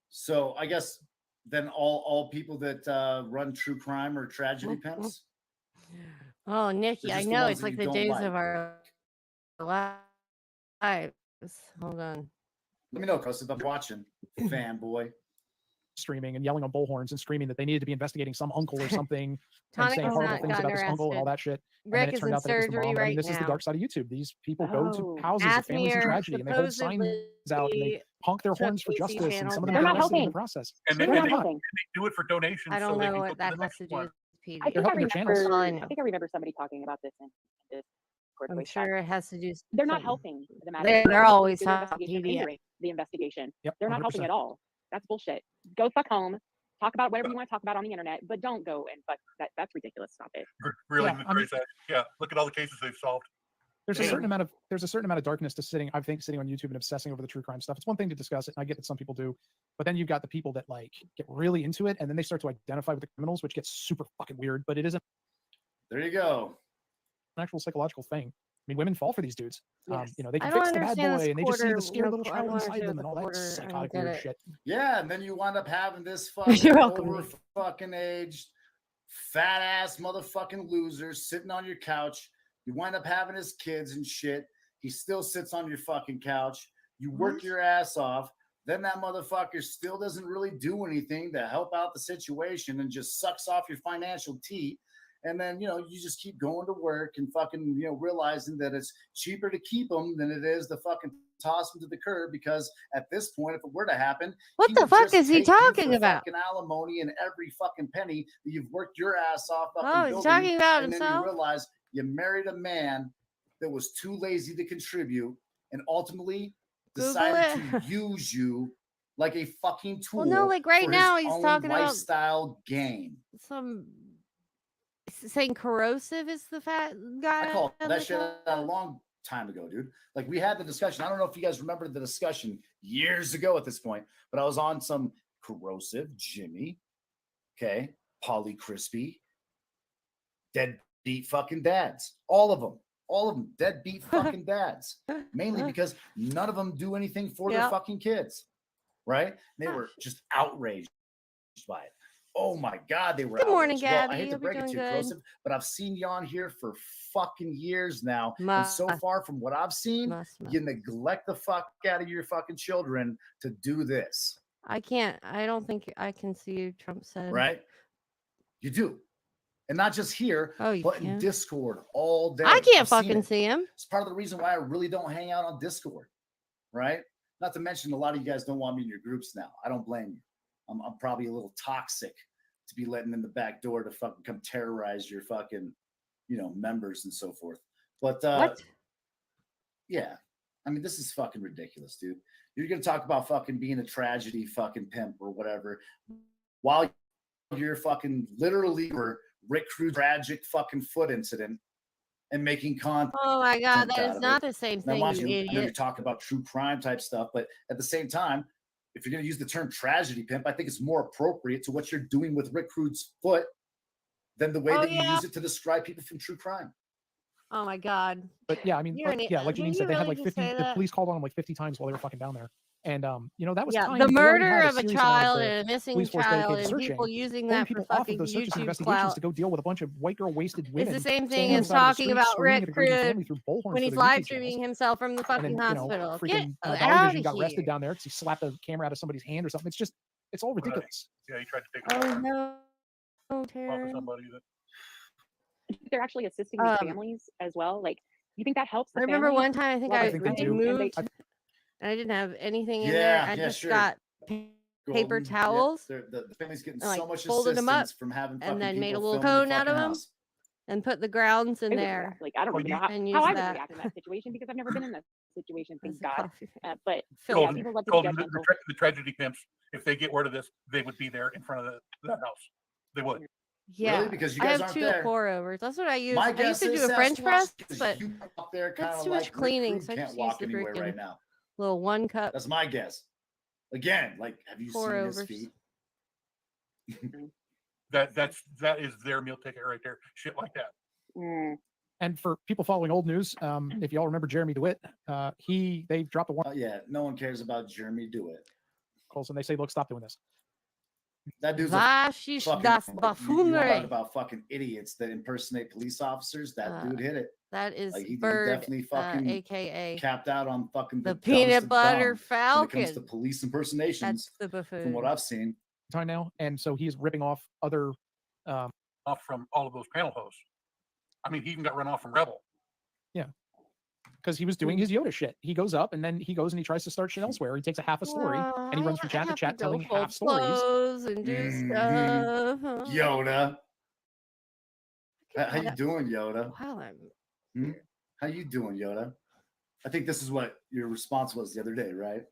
So I guess then all people that run true crime are tragedy pimps. Oh, Nikki, They're I just the know. ones It's that like you the don't days like. of our lives. Hold on. Let me know, Chris, if I'm watching. Fanboy. Streaming and yelling on bullhorns and screaming that they needed to be investigating some uncle or something and Tonic saying has horrible not things about gotten this uncle and all arrested. that shit. And then Rick it is turned in out that it was the surgery mom. I mean, right this is the now. dark side of YouTube. These people go to Oh. houses of families in Asmir tragedy and they hold signs out and they supposedly honk their Chuck horns for Casey justice and channel some of them They're get not arrested in the helping. process. And They're they, not and, they, helping. and they do it for donations. I so don't they know can go what to that the has next to do one. with PD. I think I helping their channels. remember. All I know. I think I remember somebody talking about this in Discord. I'm way back. sure it has to do. They're not something. helping the matter. They're They're always do the talking investigation, PD. hindering the investigation. Yep, They're not helping 100%. at all. That's bullshit. Go fuck home. Talk about whatever you want to talk about on the internet, but don't go and fuck. That's ridiculous. Stop it. Really, Yeah, I mean- yeah. Look at all the cases they've solved. There's a Yeah. certain amount of darkness to sitting on YouTube and obsessing over the true crime stuff. It's one thing to discuss it, and I get that some people do, but then you've got the people that like get really into it, and then they start to identify with the criminals, which gets super fucking weird. But it isn't There you go. an actual psychological thing. I mean, women fall for these dudes. Yes. You know, they I can don't fix the bad understand boy, this and they just see the quarter- scared no, little I child don't inside understand them, and all the that quarter. I don't psychotic get weird it. shit. Yeah, and then you wind up having this You're fucking welcome, over Nick. fucking aged, fat ass motherfucking loser sitting on your couch. You wind up having his kids and shit. He still sits on your fucking couch. You work What? your ass off. Then that motherfucker still doesn't really do anything to help out the situation and just sucks off your financial teat. And then, you know, you just keep going to work and fucking, you know, realizing that it's cheaper to keep them than it is to fucking toss them to the curb, because at this point, if it were to happen, What he the would fuck just is he take you talking for about? fucking alimony and every fucking penny that you've worked your ass off up Oh, in he's building, talking about and then you himself? realize you married a man that was too lazy to contribute and ultimately Google decided it. to use you like a fucking tool. Well, no, like right for now his he's own talking about lifestyle gain. some saying Corrosive is the fat guy. I called on that the shit call? out a long time ago, dude. Like, we had the discussion. I don't know if you guys remember the discussion years ago at this point, but I was on some Corrosive, Jimmy, okay, Polly Crispy, deadbeat fucking dads. All of them deadbeat fucking dads. Mainly because none of them do anything for their Yep. fucking kids, right? They were just outraged by it. Oh my God, they were Good morning, outraged. Well, I Gabby. hate to Hope break you're it to doing you, good. Corrosive, but I've seen you on here for fucking years now. And so Must. far from what I've seen, Must. you neglect the fuck out of your fucking children to do this, I can't. I don't think I can see you, Trump said. right? You do. And not just here, Oh, you but in can? Discord all day. I can't I've seen fucking it. see him. It's part of the reason why I really don't hang out on Discord, right? Not to mention a lot of you guys don't want me in your groups now. I don't blame you. I'm probably a little toxic to be letting in the back door to fucking come terrorize your fucking, you know, members and so forth. But What? yeah, I mean, this is fucking ridiculous, dude. You're gonna talk about fucking being a tragedy fucking pimp or whatever, while you're fucking literally or Rick Crude tragic fucking foot incident and making content. Oh my God, that out is of not it. the same Now, thing, mind you you, I know you're idiot. talking about true crime type stuff, but at the same time, if you're going to use the term tragedy pimp, I think it's more appropriate to what you're doing with Rick Crude's foot than the way Oh, that you yeah. use it to describe people from true crime. Oh my God. But yeah, I mean, You're an yeah, like did Janine you said, they had really like just 50. say The that? police called on them like 50 times while they were fucking down there, And that was Yeah, timed. the They already murder had of a series amount child the and a missing police force child dedicated and to searching, people using pulling that for people off of fucking those searches and YouTube investigations clout to go deal with a bunch of white girl wasted is women. the same standing thing on as the side of the talking street, about screaming Rick at a grieving Crude family through bullhorns when for he's their live YouTube streaming channels. himself from the And fucking then, hospital. Get freaking out Dolly Vision of got here. arrested down there because he slapped a camera out of somebody's hand or something. It's all ridiculous. Yeah, he tried to take a Oh photo no, off of Taryn. somebody that. They're actually assisting these families as well. Like, you think that helps? I The remember family? one time I think Well, I think they do. moved and I didn't have anything in there. I just got paper towels. The family's getting and, like, so much folded 'em up assistance from having and then fucking made a people little film in the cone out of fucking them house. and put the grounds in I would there. react. Like, I don't even know and how use I would that. react in that situation because I've never been in that situation, thank As a God. coffee. But Phil, yeah, Told, people love to be told him judgmental. the tragedy pimps, if they get word of this, they would be there in front of that house. They would. Yeah, Really? Because you I guys have aren't 2 there. pour overs. That's what I use. My I used guess to do is a French Sasquatch, press, 'cause but you up there that's kinda too like much Rick cleaning, Crude so I can't just use walk the anywhere freaking right now. little 1 cup That's my guess. Again, like, have you pour seen overs. his feet? That is their meal ticket right there. Shit like that. And for people following old news, if y'all remember Jeremy DeWitt, they dropped a warning. Yeah, no one cares about Jeremy DeWitt. Colson, they say, look, stop doing this. That dude's Was a ist fucking, das you talk Buffoonery? about fucking idiots that impersonate police officers. That dude hit it. That is Like, he Bird, definitely fucking aka capped out on fucking the dumbest peanut of butter dumb when it comes to falcon. police impersonations. That's the From what buffoon. I've seen. Time now, and so he's ripping off other Off from all of those panel hosts. I mean, he even got run off from Rebel. Yeah, because he was doing his Yoda shit. He goes up and then he goes and he tries to start shit elsewhere. He takes a half a story and he runs from chat to chat telling half stories. And do Mhm. stuff. Yoda. How you doing, Yoda? Wow, How you doing, Yoda? I think this is what your response was the other day, right?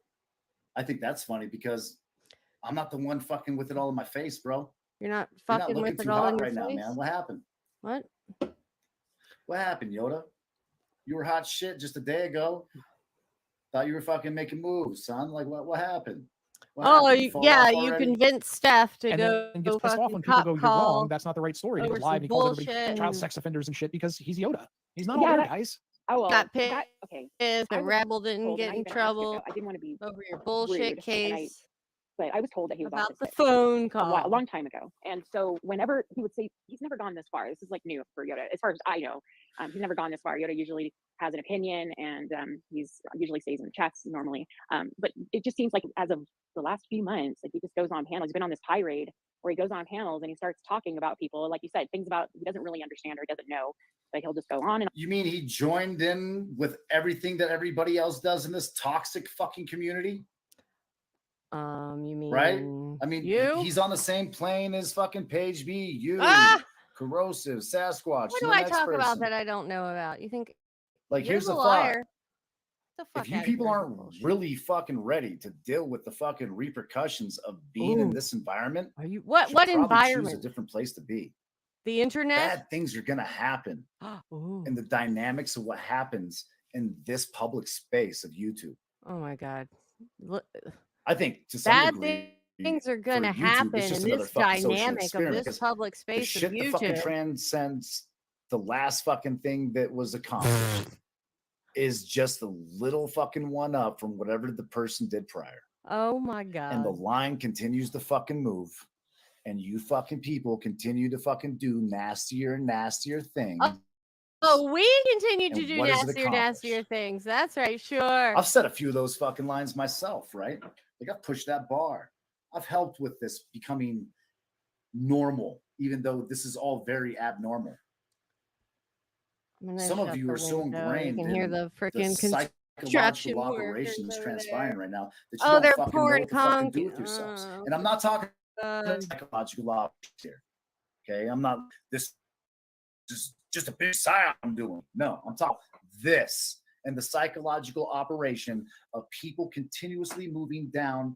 I think that's funny because I'm not the one fucking with it all in my face, bro. You're not You're not fucking looking with it too all hot in your right now, face? man. What happened? What? What happened, Yoda? You were hot shit just a day ago. Thought you were fucking making moves, son. Like, what happened? What Oh, happened? Fall yeah, off you already? convinced Steph to And go then gets pissed off when people cop go, you're call wrong. That's not the right story. And he over goes live some and he calls everybody bullshit child and sex offenders and shit because he's Yoda. He's not all Yeah, there, that- guys. Oh, well, got that, pissed. okay. The I was rebel didn't told, get and I in even asked trouble it, I didn't want to be over your bullshit rude, and case but I was told that he was about the autistic phone a call. long time ago. And so whenever he would say, he's never gone this far. This is like new for Yoda, as far as I know. He's never gone this far. Yoda usually has an opinion, and he's usually stays in the chats normally. But it just seems like as of the last few months, like he just goes on panels. He's been on this tirade where he goes on panels and he starts talking about people, like you said, things about he doesn't really understand or he doesn't know. But he'll just go on and You mean he joined in with everything that everybody else does in this toxic fucking community? You mean Right? I mean, you? he's on the same plane as fucking Page B, you, Corrosive, Sasquatch. What do the I next talk about person. that I don't know about? You think Like, you're here's the the thought. liar? The fuck If you outta people here. aren't really fucking ready to deal with the fucking repercussions of being in Ooh. this environment, Are you you what should what probably choose a environment? different place to be. The internet? Bad things are gonna happen Ooh. in the dynamics of what happens in this public space of YouTube. Oh my god. Look, I think to some bad degree, things are gonna for YouTube, happen it's just in another this fucking social dynamic of experiment, this 'cause public the space of shit that fucking YouTube. transcends the last fucking thing that was accomplished is just a little fucking one up from whatever the person did prior. Oh my And the god. line continues to fucking move. And you fucking people continue to fucking do nastier and nastier things. Oh, we continue to And do what does it nastier, accomplish? nastier things. That's right, sure. I've said a few of those fucking lines myself, right? Like, I've pushed that bar. I've helped with this becoming normal, even though this is all very abnormal. I'm gonna Some of shut you the are so window. ingrained You can hear in the freaking psychological construction operations workers over transpiring there. right now that you Oh, don't they're fucking know pouring what to fucking do concrete. with yourselves. Oh, And I'm not talking God. psychological operations here. Okay, I'm not this just a big sigh I'm doing. No, I'm talking this and the psychological operation of people continuously moving down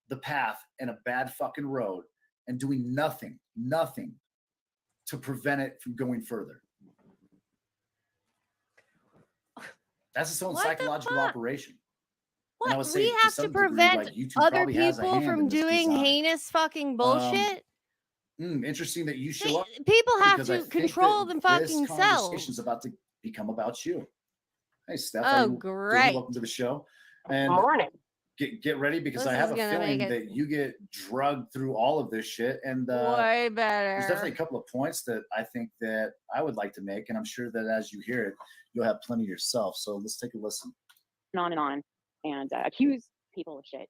the path in a bad fucking road and doing nothing to prevent it from going further. That's its own What the psychological fuck? operation. And I What? would say We to have to some degree, prevent like, YouTube other probably has a people hand from in this doing design. heinous fucking bullshit. Interesting that you show up. People have because I to think control that them this fucking conversation's selves. about to become about you. Hey, Steph. Oh, how you doing? great. Welcome to the show. And morning. get ready because This I have is a gonna feeling make it that you get drugged through all of this shit. And way there's definitely a better. couple of points that I think that I would like to make, and I'm sure that as you hear it, you'll have plenty yourself. So let's take a listen. On and accuse people of shit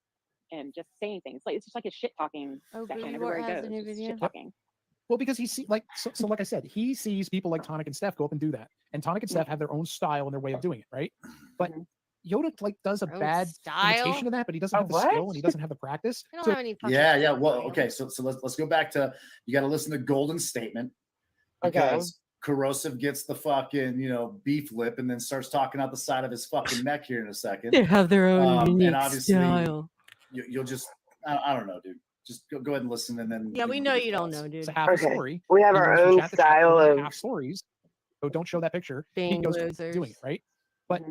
and just saying things. Like it's just like a shit talking Oh, session Booty everywhere Board he has goes. a new Just video. shit talking. Well, because he see like so like I said, he sees people like Tonic and Steph go up and do that, and Tonic and Steph have their own style and their way of doing it, right? But Yoda like does a Own bad style? imitation of that, but he doesn't have the skill and he doesn't have the practice. I don't So have any fucking Yeah. style, Well, Mario. okay. So let's go back to, you got to listen to Golden's statement, Okay. because Corrosive gets the fucking, beef lip and then starts talking out the side of his fucking neck here in a second. They have their own unique And obviously style. you'll just, I don't know, dude. Just go ahead and listen, and then Yeah, we give know your you don't thoughts. know, dude. it's a half a Okay. story. We have He our moves from own chat to chat, style doing of. half stories. So don't show that picture. He Being goes losers. doing it, right? But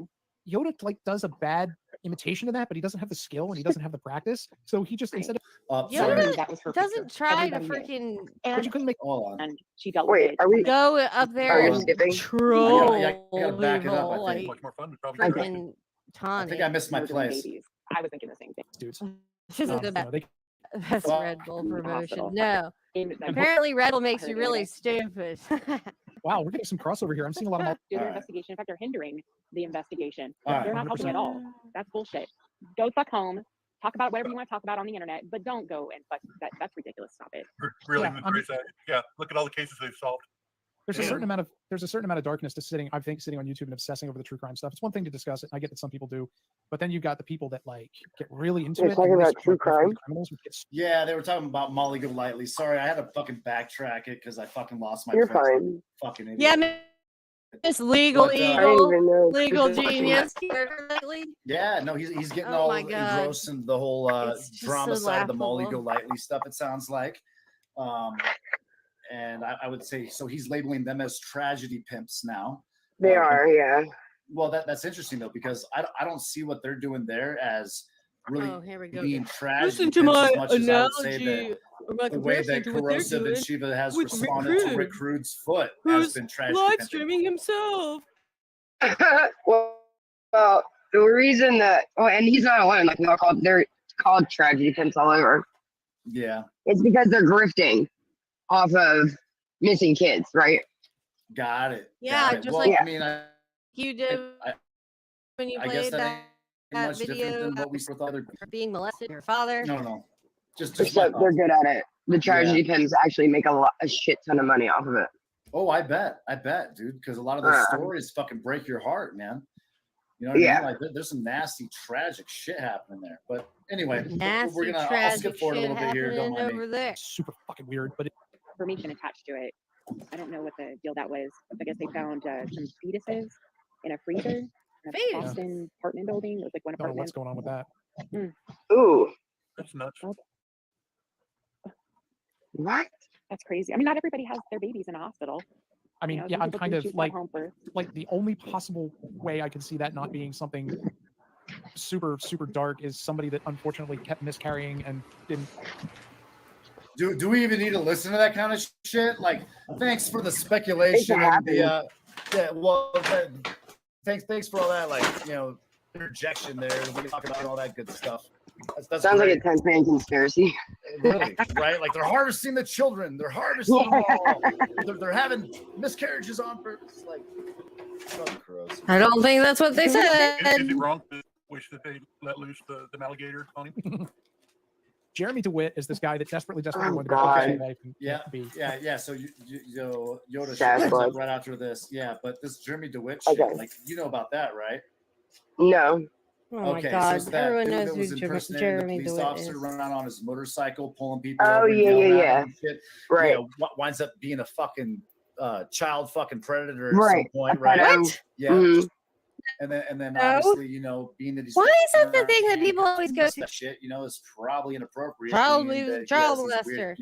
Yoda like does a bad imitation of that, but he doesn't have the skill and he doesn't have the practice. So he just instead of Sorry. Yoda That was her doesn't feature. try to Everybody knew. freaking but you And couldn't make Hold on. and she dealt with Wait, it. are we? go up there Are Hold we on. and skipping? troll I gotta back it up, people I think. like Much more fun. We probably Okay. freaking I think I Tonic. missed my We're doing place. babies. I was thinking the same thing. dudes. This isn't the No, they best Well, Red Bull in the promotion. hospital. No. And Apparently Red Bull makes heard you the other really day. stupid. wow, we're getting some crossover here. I'm seeing a lot of do their Alright. investigation. In fact, they're hindering the investigation. Alright. They're not helping at all. That's bullshit. Go fuck home. Talk about whatever you want to talk about on the internet, but don't go and fuck. That's ridiculous. Stop it. really Yeah, I mean- yeah. Look at all the cases they've solved. there's a Yeah. certain amount of darkness to sitting on YouTube and obsessing over the true crime stuff. It's one thing to discuss it. I get that some people do, but then you've got the people that like get really into You're it. talking and really about true support both of the crime? criminals, which gets Yeah, they were talking about Molly Golightly. Sorry, I had to fucking backtrack it because I fucking lost my You're place. fine. Fucking idiot. Yeah, Miss Legal But, I didn't Eagle, even know. legal This is fucking- genius. Lately. Yeah, no, he's getting Oh all my God. engrossed in the whole It's just drama so side of the Molly laughable. Golightly stuff. It sounds like, and I would say so. He's labeling them as tragedy pimps now. They are, yeah. Well, that's interesting though, because I don't see what they're doing there as really Oh, here we go. being tragedy Listen to pimps my as much as I would say analogy, that or my the way comparison that to what they're Corrosive doing. and Shiva has with Rick responded to Crude, Rick Crude's foot has who's been tragedy live pimping. streaming himself. well, the reason that, and he's not alone. Like they're called tragedy pimps all over. Yeah, It's because they're grifting off of missing kids, right? got it. Yeah, got it. just Well, like I mean, you did when you I guess played that that, ain't that much different video than what we saw with other. for being molested your father. No. Just Except my they're thoughts. good at it. The tragedy pimps actually make a shit ton of money off of it. Oh, I bet, dude, because a lot of those stories fucking break your heart, man. You know what I mean? Like there's some nasty, tragic shit happening there. But anyway, Nasty, we're gonna I'll tragic skip forward a shit little bit here. Don't happening mind me. over there. super fucking weird. But Information attached to it. I don't know what the deal that was. I guess they found some fetuses in a freezer in a Fetus? Boston apartment building. It was like one I don't know what's apartment. going on with that. Ooh, That's nuts. what? That's crazy. I mean, not everybody has their babies in a hospital. I mean, You know, yeah, some I'm people kind do of choose to have like home birth. the only possible way I can see that not being something super dark is somebody that unfortunately kept miscarrying and didn't. Do we even need to listen to that kind of shit? Like, thanks for the speculation and the thanks for all that, like, interjection there. We talk about all that good stuff. That's Sounds great. like a 10-man conspiracy. Really, right? Like they're harvesting the children. They're harvesting them all. They're having miscarriages on purpose. Like, fucking gross. I don't think that's what they Is said. it wrong to wish that they let loose the alligator on him? Jeremy DeWitt is this guy that desperately Oh, wanted to God. get life and Yeah, be. yeah. So Yoda Sad shows blood. up right after this. Yeah, but this Jeremy DeWitt shit, Okay. like, you know about that, right? No. Oh my Okay, God! so it's that Everyone dude knows that was who impersonating Jeremy the police DeWitt officer is. running around on his motorcycle, pulling people Oh, over and yeah, yelling yeah, at yeah. them and shit. Right. Yeah, winds up being a fucking child fucking predator at Right. some point, I right? thought What? Yeah. Mhm. And then No. obviously, being that he's Why is that the thing that people always go to? that shit, is probably inappropriate. Child being abuse, that he child has these molester. weird,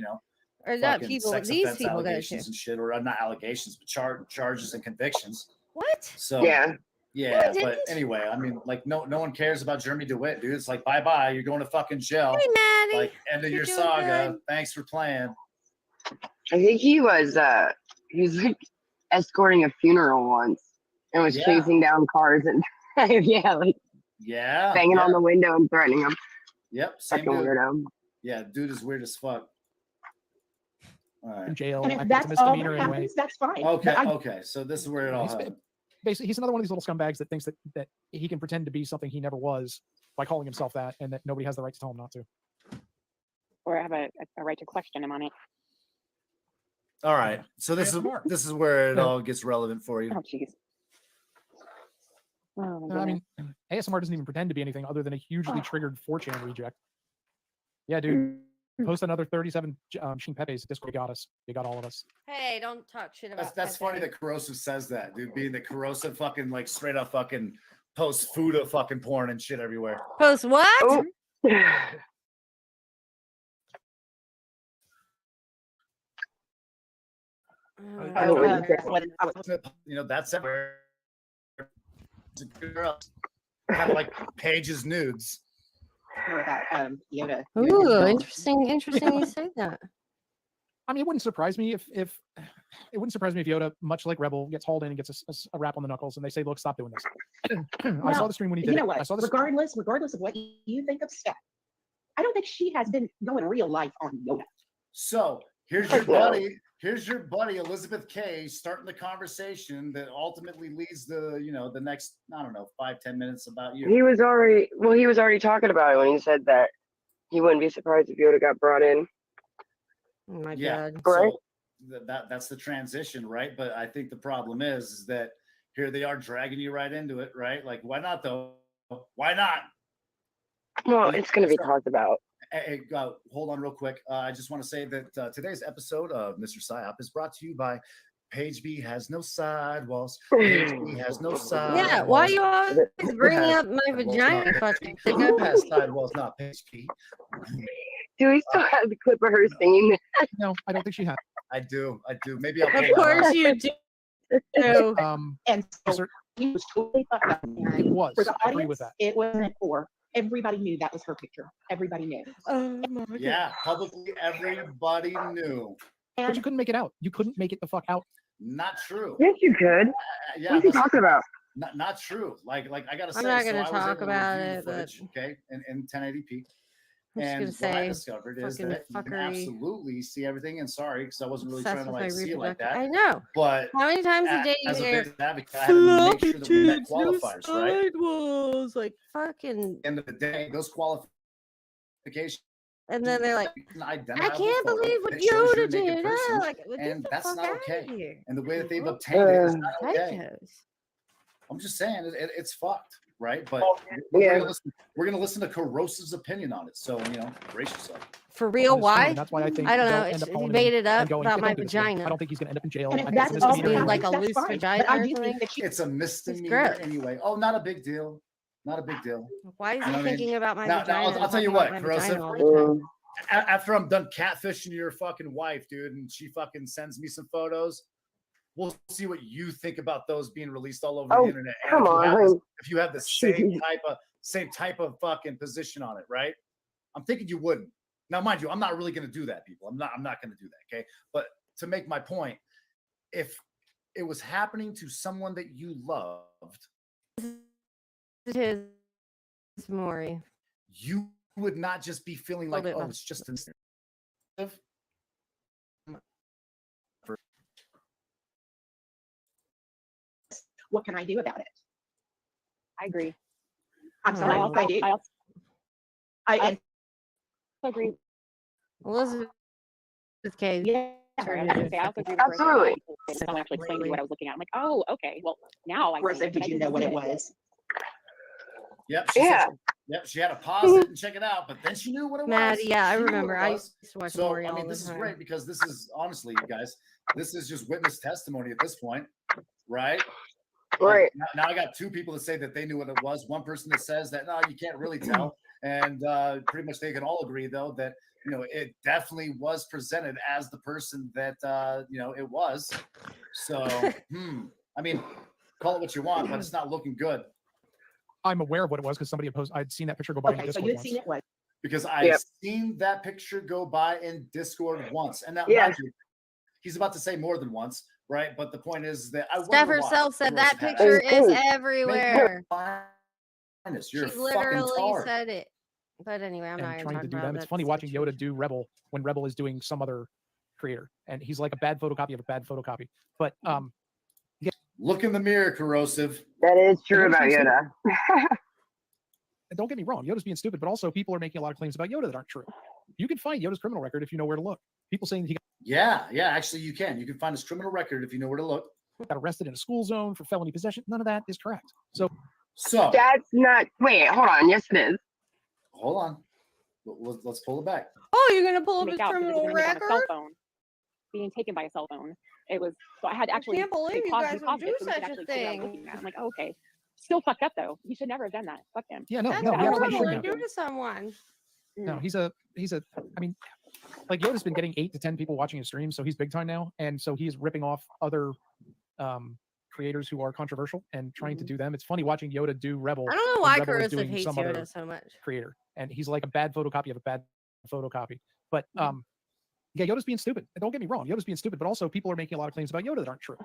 Or not fucking people. sex These offense people go to. allegations and shit, or not allegations, but charges and convictions. What? So Yeah. yeah, No, but didn't. anyway, I mean, like, no one cares about Jeremy DeWitt, dude. It's like, bye, you're going to fucking jail. Hey, Maddie. Like, end of You're your doing saga. good. Thanks for playing. I think he was like escorting a funeral once and was Yeah. chasing down cars and yeah, like Yeah. banging yeah. on the window and threatening him. Yep. Same Fucking dude. weirdo. Yeah, dude is weird as fuck. All In right. jail. And I if think it's a that's all that misdemeanor anyway. happens, that's fine. Okay. But I- Okay. So this is where it all He's, happened. basically, he's another one of these little scumbags that thinks that he can pretend to be something he never was by calling himself that, and that nobody has the right to tell him not to. Or have a right to question him on it. All right. So this is where it Yeah. all gets relevant for you. Oh, jeez. Oh, my I goodness. mean, ASMR doesn't even pretend to be anything other than a hugely triggered 4chan reject. Yeah, dude. Post another 37 Sheen Pepe's Discord. You got us. You got all of us. Hey, don't talk shit about That's Pepe. funny that Corrosive says that, dude. Being the Corrosive fucking like straight up fucking post food of fucking porn and shit everywhere. Post what? Oh. I was You know, that's everywhere. It's a girl. Kind of like Paige's nudes. about Yoda. Ooh, interesting. Interesting you say that. I mean, it wouldn't surprise me if it wouldn't surprise me if Yoda, much like Rebel, gets hauled in and gets a rap on the knuckles, and they say, "Look, stop doing this." I saw the stream when he did You know it. what? I saw the Regardless of what you think of Steph, I don't think she has been going real life on Yoda. So here's your buddy. Here's your buddy Elizabeth K starting the conversation that ultimately leads the the next 5-10 minutes about you. He was already talking about it when he said that he wouldn't be surprised if Yoda got brought in. Oh my Yeah, god. Right. so that's the transition, right? But I think the problem is that here they are dragging you right into it, right? Like, why not though? Why not? Well, it's going to be talked about. Hey, hold on real quick. I just want to say that today's episode of Mr. Psyop is brought to you by Page B Has No Sidewalls. Page B Has No Sidewalls. Yeah, why you always bringing up my vagina? Fucking Who has sidewalls, not Page B. Do we still have the clip of her singing? No, I don't think she has. I do. Maybe I'll Of pull it course out. you do. And so he was totally fucked up. It was. For the I agree audience, with that. it wasn't for. Everybody knew that was her picture. Everybody knew. Oh my god. Yeah, publicly everybody knew. But you couldn't make it out. You couldn't make it the fuck out. Not true. Yes, you could. Yeah, What are you talking about? Not true. Like I gotta say, I'm not so gonna I was talk able to about review the it, but footage, okay, in 1080p. I'm just And gonna what say, I discovered is fucking that you can fuckery. absolutely see everything. And sorry, because I wasn't really Obsessed trying to with like my see it like reproductive- that. I know. But How many times a day you as a hear business advocate, I had to make sure that we met floppy tubes, qualifiers, right? sidewalls, like fucking. End of the day, those qualifications. And then they're like, an I identifiable can't photo believe what that shows you're a Yoda did. naked person, Like, get and the that's fuck not outta okay. here. And the way that they've obtained it is not okay. Psychos. I'm just saying it's fucked, right? But Yeah. we're gonna listen to Corrosive's opinion on it. So brace yourself. For real, why? That's why I think I don't they'll know. end It's, up he calling made him it up and going, about "Get my don't do this to me." vagina. I don't think he's gonna end up in jail. And I if think it's a that's all misdemeanor. being like a that's loose fine. vagina But I or do think something. that she It's a misdemeanor gross. anyway. Oh, not a big deal. Not a big deal. Why is You he know what I mean? thinking about my Now, vagina? I'll tell you talking what, about my Corrosive. vagina all the time? After I'm done catfishing your fucking wife, dude, and she fucking sends me some photos, we'll see what you think about those being released all over the internet. And come on. if you have the same type of fucking position on it, right? I'm thinking you wouldn't. Now, mind you, I'm not really going to do that, people. I'm not going to do that, okay? But to make my point, if it was happening to someone that you loved, It is Maury. you would not just be feeling like, oh, it's just an. what can I do about it? I agree. I'm sorry. I do. I agree. Elizabeth K. Yeah. I was gonna say, I also agree with Absolutely. someone actually explained to me what I was looking at. I'm like, oh, okay. Well, now I see Rosa, it, did but I you didn't know what see it was? Yep. Yeah. She had to pause it and check it out, but then she knew what it was. Maddie, yeah, I She knew what remember. it I was. used to watch So, Maury I all mean, the this is time. great because this is honestly, you guys, this is just witness testimony at this point, right? Right. Now I got two people that say that they knew what it was. One person that says that no, you can't really tell, and pretty much they can all agree though that it definitely was presented as the person that it was. So, I mean, call it what you want, but it's not looking good. I'm aware of what it was because somebody had posted. I'd seen that picture go by in Okay, so Discord you'd once. seen it was. Because I've seen that picture go by in Discord once, and that mind you, he's about to say more than once, right? But the point is that I Steph wonder why herself said that Corrosive had picture access. is everywhere. You're She a fucking literally tard. said it. But anyway, I'm not and going trying talk to do about them. It's that funny watching Yoda situation. do Rebel when Rebel is doing some other creator, and he's like a bad photocopy of a bad photocopy. But yeah, Look in the mirror, Corrosive. That is true Yoda's about being stupid. Yoda. And don't get me wrong, Yoda's being stupid, but also people are making a lot of claims about Yoda that aren't true. You can find Yoda's criminal record if you know where to look. People saying he Yeah, actually you can. You can find his criminal record if you know where to look. got arrested in a school zone for felony possession. None of that is correct. So that's not. Wait, hold on. Yes, it is. Hold on. Let's pull it back. Oh, you're gonna pull up Make his out because it was criminal an image on a cell record? phone, being taken by a cell phone. It was so I had to actually can't believe say, you pause, guys we would paused do it so we could such a actually figure out thing. looking at it. I'm like, oh, okay. Still fucked up though. He should never have done that. Fuck him. yeah, no, That's no, I he don't know what absolutely he horrible was shouldn't to have. do to someone. No, he's a. I mean, like Yoda's been getting 8 to 10 people watching his streams, so he's big time now, and so he is ripping off other creators who are controversial and trying to do them. It's funny watching Yoda do Rebel. I don't know when why Rebel is Corrosive doing hates some Yoda other so much. creator, and he's like a bad photocopy of a bad photocopy. But yeah, Yoda's being stupid. And don't get me wrong, Yoda's being stupid, but also people are making a lot of claims about Yoda that aren't true.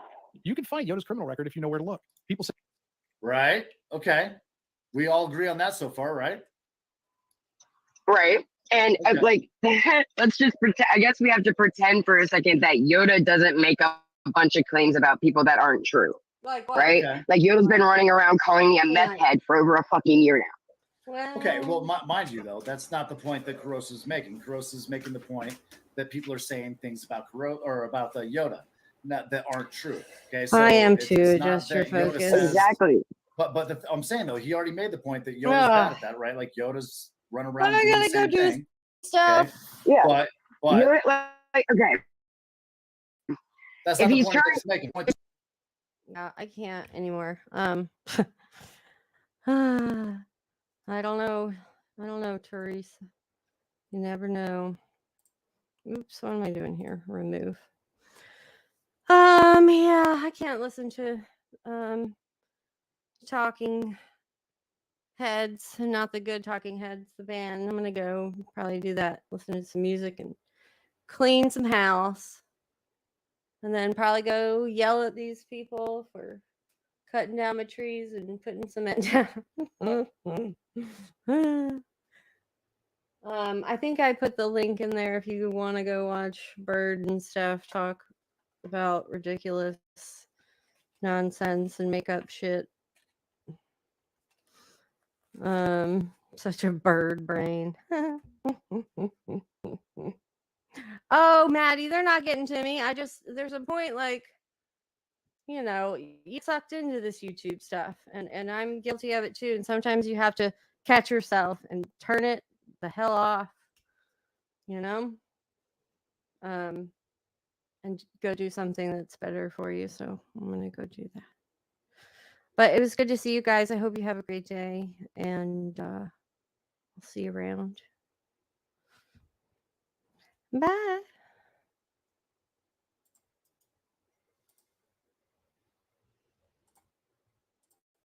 You can find Yoda's criminal record if you know where to look. People say, Right? Okay. We all agree on that so far, right? Right. And Okay. like, let's just pretend. I guess we have to pretend for a second that Yoda doesn't make up a bunch of claims about people that aren't true. Like what? Right? Okay. Like Yoda's been running around calling me a meth head for over a fucking year now. Well, Okay, well, mind you, though, that's not the point that Corrosive is making. Corrosive is making the point that people are saying things about about the Yoda that aren't true. Okay, so I am it's too. not Just your that Yoda focus. says- Exactly. But I'm saying though, he already made the point that Yoda's Ugh. bad at that, right? Like Yoda's running around I doing gotta the go same do thing. stuff. Okay? Yeah. But Yoda, like, okay. that's If not the he's point trying- that he's making. Point- No, I can't anymore. I don't know. I don't know, Teresa. You never know. Oops, what am I doing here? Remove. Yeah, I can't listen to Talking Heads, not the good Talking Heads, the band. I'm gonna go probably do that, listen to some music and clean some house. And then probably go yell at these people for cutting down my trees and putting cement down. I think I put the link in there if you want to go watch Bird and stuff talk about ridiculous nonsense and make up shit. Such a bird brain. Oh, Maddie, they're not getting to me. There's a point like, you know, you sucked into this YouTube stuff, and I'm guilty of it too. And sometimes you have to catch yourself and turn it the hell off, you know, and go do something that's better for you. So I'm gonna go do that. But it was good to see you guys. I hope you have a great day, and I'll see you around. Bye.